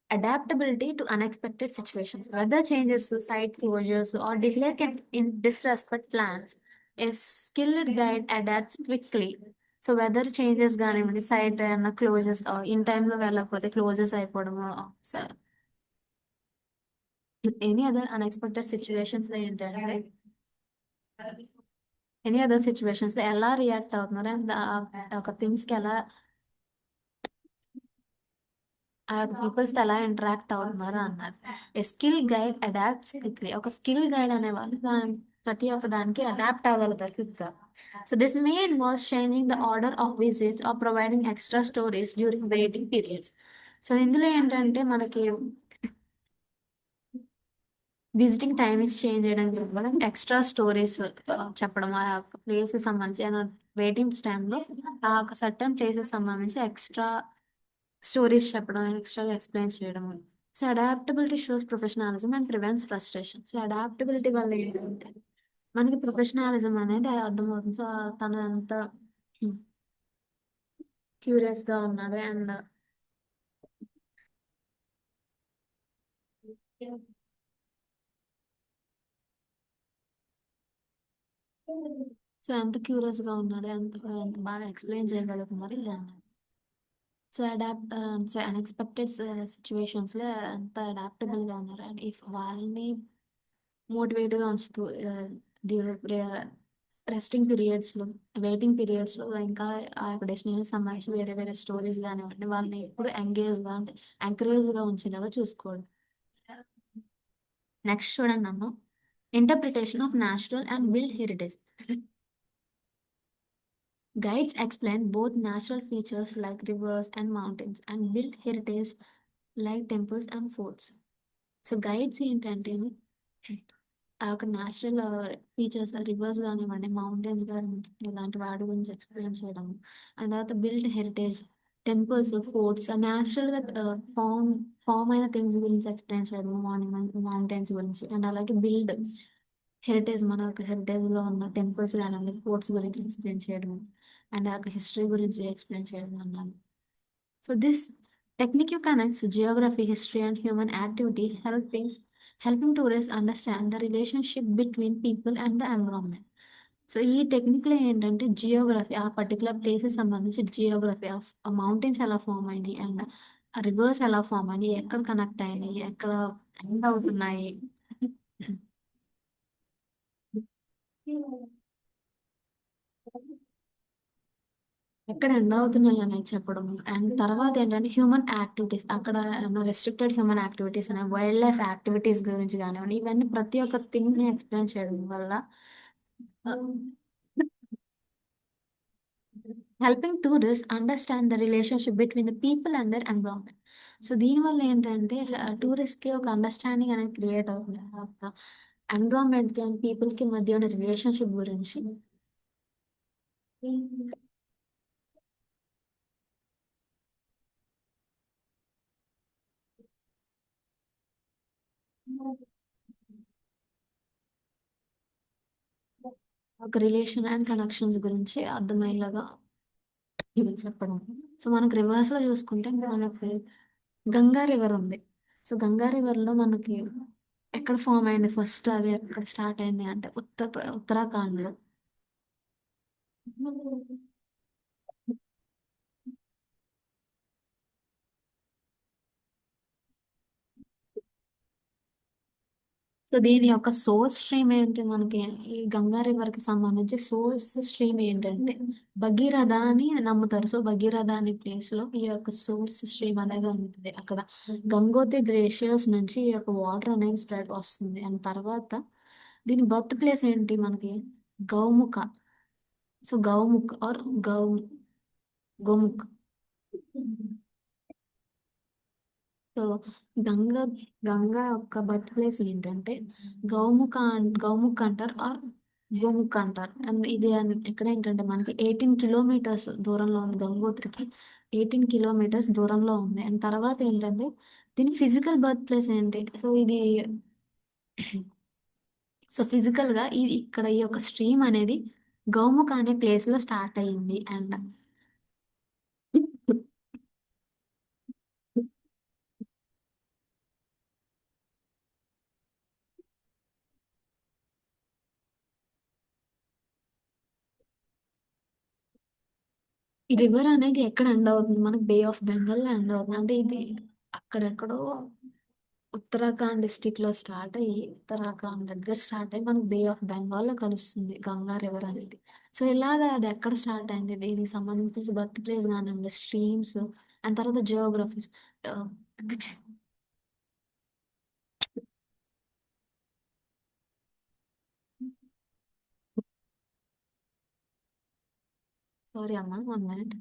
Adaptability to unexpected situations. Weather changes, site closures, or delay can disrupt plans. A skilled guide adapts quickly. So weather changes కానివ్వండి, సైట్ ఏమన్నా క్లోజెస్ ఇన్ టైంలో వెళ్ళకపోతే క్లోజెస్ అయిపోవడము, ఎనీ అదర్ అన్ఎక్స్పెక్టెడ్ సిచ్యువేషన్స్ ఏంటంటే any other situations లో ఎలా react అవుతున్నారు and ఒక థింగ్స్ కి ఎలా ఆ పీపుల్స్‌తో ఎలా ఇంటరాక్ట్ అవుతున్నారు అన్నారు. A skill guide adapts quickly. ఒక స్కిల్ గైడ్ అనేవాళ్ళు ప్రతి ఒక్క దానికి అడాప్ట్ అవ్వగలుగుతారు క్విక్‌గా. So, this may involves changing the order of visits or providing extra stories during waiting periods. So, ఇందులో ఏంటంటే మనకి విజిటింగ్ టైమింగ్స్ చేంజ్ చేయడం వల్ల ఎక్స్‌ట్రా స్టోరీస్ చెప్పడం ఆ యొక్క ప్లేస్‌కి సంబంధించి వెయిటింగ్స్ టైమ్‌లో ఆ ఒక సర్టెన్ ప్లేసెస్ సంబంధించి ఎక్స్‌ట్రా స్టోరీస్ చెప్పడం, ఎక్స్‌ట్రాగా ఎక్స్‌ప్లెయిన్ చేయడము. So, adaptability shows professionalism and prevents frustration. So, adaptability వల్ల ఏంటంటే, మనకి ప్రొఫెషనలిజం అనేది అర్థమవుతుంది. సో, తను ఎంత హ్మ్. క్యూరియస్‌గా ఉన్నాడు అండ్ సో, ఎంత క్యూరియస్‌గా ఉన్నాడు, ఎంత బాగా ఎక్స్‌ప్లెయిన్ చేయగలుగుతున్నారు ఇలా అన్నారు. సో, అన్‌ఎక్స్‌పెక్టెడ్ సిట్యుయేషన్స్‌లో ఎంత అడాప్టబుల్‌గా ఉన్నారు. అండ్ ఇఫ్ వాళ్ళని మోటివేట్‌గా ఉంచుతూ ఆహ్, డ్యూ రే రెస్టింగ్ పీరియడ్స్‌లో, వెయిటింగ్ పీరియడ్స్‌లో ఇంకా ఆ యొక్క డెస్టినేషన్‌కి సంబంధించి వేరే వేరే స్టోరీస్ గానివ్వండి, వాళ్ళని ఎప్పుడు ఎంకరేజ్‌గా ఉంచేలాగా చూసుకోవడం. నెక్స్ట్ చూడండమ్మా. Interpretation of natural and build heritage. Guides explain both natural features like rivers and mountains and build heritage like temples and forts. So, guides ఏంటంటే ఆ యొక్క నేచురల్ ఫీచర్స్ రివర్స్ గానివ్వండి, మౌంటైన్స్ గానివ్వండి, ఇలాంటి వాటి గురించి ఎక్స్‌ప్లెయిన్ చేయడం. అండ్ తర్వాత బిల్డ్ హెరిటేజ్, టెంపుల్స్, ఫోర్ట్స్ నేచురల్‌గా ఫార్మ్ అయిన థింగ్స్ గురించి ఎక్స్‌ప్లెయిన్ చేయడం. మౌంటైన్స్ గురించి అండ్ అలాగే బిల్డ్ హెరిటేజ్ మన యొక్క హెరిటేజ్‌లో ఉన్న టెంపుల్స్ గానివ్వండి, ఫోర్ట్స్ గురించి ఎక్స్‌ప్లెయిన్ చేయడం. అండ్ ఆ యొక్క హిస్టరీ గురించి ఎక్స్‌ప్లెయిన్ చేయడం అన్నాను. So this technique connects geography, history, and human activity, helping tourists understand the relationship between people and the environment. So ఈ టెక్నిక్‌లో ఏంటంటే జియోగ్రఫీ ఆ పర్టిక్యులర్ ప్లేస్‌కి సంబంధించి జియోగ్రఫీ ఆఫ్ మౌంటైన్స్ ఎలా ఫార్మ్ అయినాయి అండ్ ఆ రివర్స్ ఎలా ఫార్మ్ అయినాయి, ఎక్కడ కనెక్ట్ అయినాయి, ఎక్కడ ఎండ్ అవుతున్నాయి. ఎక్కడ ఎండ్ అవుతున్నాయి అనేది చెప్పడం. అండ్ తర్వాత ఏంటంటే హ్యూమన్ యాక్టివిటీస్ అక్కడ ఏమన్నా రెస్ట్రిక్టెడ్ హ్యూమన్ యాక్టివిటీస్ ఉన్నాయి. వైల్డ్ లైఫ్ యాక్టివిటీస్ గురించి గానివ్వండి, ఇవన్నీ ప్రతి ఒక్క థింగ్‌ని ఎక్స్‌ప్లెయిన్ చేయడం వల్ల ah, helping tourist understand the relationship between the people and their environment. So దీనివల్ల ఏంటంటే టూరిస్ట్‌కి ఒక అండర్‌స్టాండింగ్ అనేది క్రియేట్ అవుతుంది. ఎన్విరాన్మెంట్ కి అండ్ పీపుల్ కి మధ్య ఉన్న రిలేషన్షిప్ గురించి. ఒక రిలేషన్ అండ్ కనెక్షన్స్ గురించి అర్థమయ్యేలాగా ఇది చెప్పడం. సో మనకు రివర్స్ లో చూసుకుంటే మనకి గంగా రివర్ ఉంది. సో గంగా రివర్ లో మనకి ఎక్కడ ఫామ్ అయింది ఫస్ట్, అది ఎక్కడ స్టార్ట్ అయింది అంటే ఉత్తరాఖండ్ లో. సో దీని యొక్క సోర్స్ స్ట్రీమ్ ఏంటి మనకి, ఈ గంగా రివర్ కి సంబంధించి సోర్స్ స్ట్రీమ్ ఏంటంటే భగీరథ అని నమ్ముతారు. సో భగీరథ అనే ప్లేస్ లో ఈ యొక్క సోర్స్ స్ట్రీమ్ అనేది ఉంటుంది. అక్కడ గంగోత్రి గ్లేషియర్స్ నుంచి ఈ యొక్క వాటర్ అనేది స్ప్రెడ్ వస్తుంది. అండ్ తర్వాత దీని బర్త్ ప్లేస్ ఏంటి మనకి, Gaumukh. So Gaumukh or Gomukh. So Ganga Ganga యొక్క బర్త్ ప్లేస్ ఏంటంటే గౌముఖ్ అంటారు ఆర్ గోముఖ్ అంటారు. అండ్ ఇది ఎక్కడ ఏంటంటే మనకి 18 కిలోమీటర్స్ దూరంలో ఉంది, గంగోత్రికి 18 కిలోమీటర్స్ దూరంలో ఉంది. అండ్ తర్వాత ఏంటంటే దీని ఫిజికల్ బర్త్ ప్లేస్ ఏంటి, సో ఇది సో ఫిజికల్ గా ఇది ఇక్కడ ఈ యొక్క స్ట్రీమ్ అనేది గౌముఖ అనే ప్లేస్ లో స్టార్ట్ అయ్యింది. అండ్ ఈ రివర్ అనేది ఎక్కడ ఎండ్ అవుతుంది మనకి, బే ఆఫ్ బెంగాల్ లో ఎండ్ అవుతుంది. అంటే ఇది అక్కడెక్కడో ఉత్తరాఖండ్ డిస్టిక్ లో స్టార్ట్ అయ్యి ఉత్తరాఖండ్ దగ్గర స్టార్ట్ అయ్యి మనకి బే ఆఫ్ బెంగాల్ లో కలుస్తుంది గంగా రివర్ అనేది. సో ఇలాగా అది ఎక్కడ స్టార్ట్ అయింది, దీనికి సంబంధించి బర్త్ ప్లేస్ కానివ్వండి, స్ట్రీమ్స్ అండ్ తర్వాత జియోగ్రఫీస్. సారీ అమ్మా, 1 మినిట్.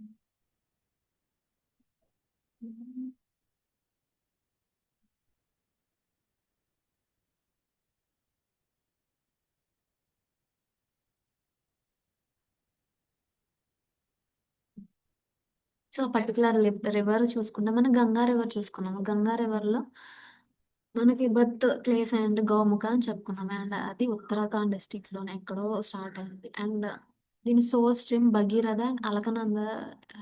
సో పర్టికులర్ రివర్ చూసుకుంటే మనం గంగా రివర్ చూసుకున్నాము. గంగా రివర్ లో మనకి బర్త్ ప్లేస్ అండ్ గోముఖ అని చెప్పుకున్నాం. అండ్ అది ఉత్తరాఖండ్ డిస్టిక్ లోనే ఎక్కడో స్టార్ట్ అయింది. అండ్ దీని source stream Bhagiratha and Alaknanda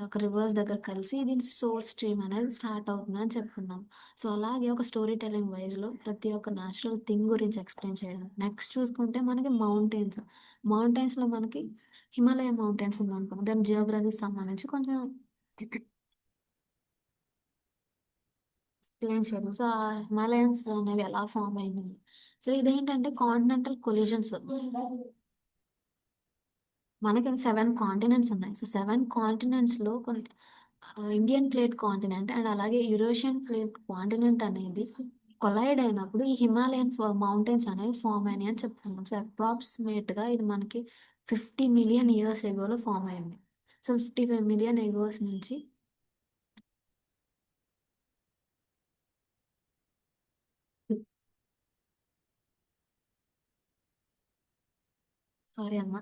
ఒక రివర్స్ దగ్గర కలిసి దీని సోర్స్ స్ట్రీమ్ అనేది స్టార్ట్ అవుతుంది అని చెప్పుకున్నాం. సో అలాగే ఒక స్టోరీ టెలింగ్ వైజ్ లో ప్రతి ఒక్క న్యాచురల్ థింగ్ గురించి ఎక్స్ప్లెయిన్ చేయడం. నెక్స్ట్ చూసుకుంటే మనకి మౌంటైన్స్. మౌంటైన్స్ లో మనకి హిమాలయ మౌంటైన్స్ ఉంది అనుకున్నాం. దాని జియోగ్రఫీకి సంబంధించి కొంచెం ఎక్స్ప్లెయిన్ చేయడం. సో ఆ హిమాలయన్స్ అనేవి ఎలా ఫామ్ అయినాయి. సో ఇదేంటంటే కాంటినెంటల్ కొలిజన్స్. మనకి 7 కాంటినెంట్స్ ఉన్నాయి. సో 7 కాంటినెంట్స్ లో కొన్ని ఇండియన్ ప్లేట్ కాంటినెంట్ అండ్ అలాగే యూరోషియన్ ప్లేట్ కాంటినెంట్ అనేది కొలైడ్ అయినప్పుడు ఈ హిమాలయన్ మౌంటైన్స్ అనేవి ఫామ్ అయినాయి అని చెప్తున్నాం. సో అప్రాక్సిమేట్ గా ఇది మనకి 50 మిలియన్ ఇయర్స్ ఎగోలో ఫామ్ అయింది. సో 50 మిలియన్ ఇయర్స్ నుంచి. సారీ అమ్మా.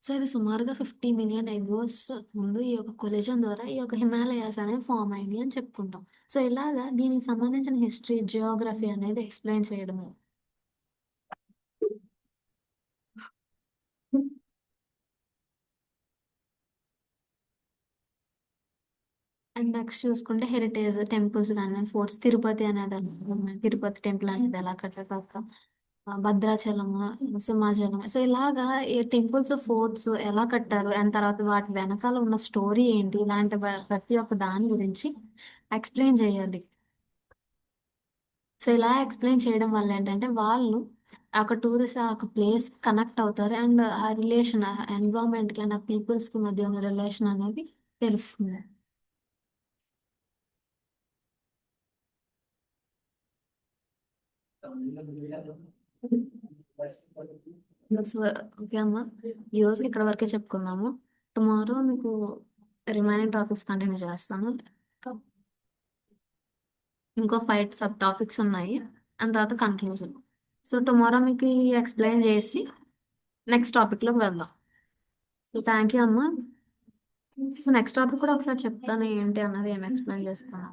సో ఇది సుమారుగా 50 మిలియన్ ఎగోస్ ముందు ఈ యొక్క కొలిజన్ ద్వారా ఈ యొక్క హిమాలయాస్ అనేవి ఫామ్ అయింది అని చెప్పుకుంటాం. సో ఇలాగా దీనికి సంబంధించిన హిస్టరీ జియోగ్రఫీ అనేది ఎక్స్ప్లెయిన్ చేయడము. అండ్ నెక్స్ట్ చూసుకుంటే హెరిటేజ్ టెంపుల్స్ కానీ ఫోర్ట్స్, తిరుపతి అనేది తిరుపతి టెంపుల్ అనేది ఎలా కట్టారు, భద్రాచలము, సింహాచలం. సో ఇలాగా ఈ టెంపుల్స్ ఫోర్ట్స్ ఎలా కట్టారు అండ్ తర్వాత వాటి వెనకాల ఉన్న స్టోరీ ఏంటి, ఇలాంటి ప్రతి ఒక్క దాని గురించి ఎక్స్ప్లెయిన్ చేయాలి. సో ఇలా ఎక్స్ప్లెయిన్ చేయడం వల్ల ఏంటంటే వాళ్ళు ఒక టూరిస్ట్ ఆ ఒక ప్లేస్ కనెక్ట్ అవుతారు. అండ్ ఆ రిలేషన్ ఎన్విరాన్మెంట్ కి అండ్ ఆ పీపుల్స్ కి మధ్య ఉన్న రిలేషన్ అనేది తెలుస్తుంది. సో ఓకే అమ్మా, ఈ రోజు ఇక్కడ వరకే చెప్పుకున్నాము. టుమారో మీకు రిమైనింగ్ టాపిక్స్ కంటిన్యూ చేస్తాను. ఇంకో 5 సబ్ టాపిక్స్ ఉన్నాయి అండ్ తర్వాత కన్క్లూజన్. సో టుమారో మీకు ఎక్స్ప్లెయిన్ చేసి నెక్స్ట్ టాపిక్లోకి వెళ్దాం. సో థ్యాంక్ యూ అమ్మా. సో నెక్స్ట్ టాపిక్ కూడా ఒకసారి చెప్తాను ఏంటి అన్నది, ఏం ఎక్స్ప్లెయిన్ చేసుకున్నాం.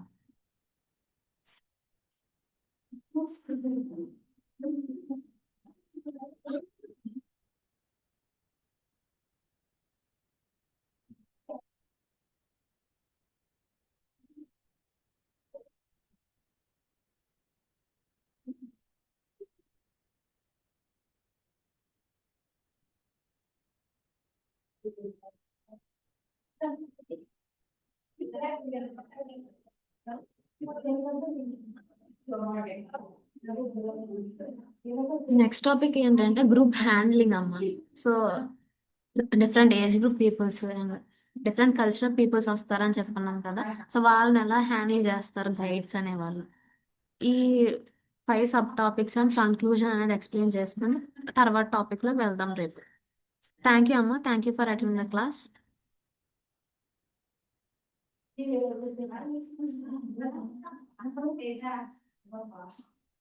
నెక్స్ట్ టాపిక్ ఏంటంటే గ్రూప్ హ్యాండ్లింగ్ అమ్మ. So different age group peoples and different cultural peoples వస్తారని చెప్పుకున్నాం కదా. సో వాళ్ళని ఎలా హ్యాండిల్ చేస్తారు గైడ్స్ అనేవాళ్ళు. ఈ 5 సబ్ టాపిక్స్ అండ్ కన్క్లూజన్ అనేది ఎక్స్ప్లెయిన్ చేసుకుని తర్వాత టాపిక్లో వెళ్దాం రేపు. థ్యాంక్ యూ అమ్మ. Thank you for attending the class.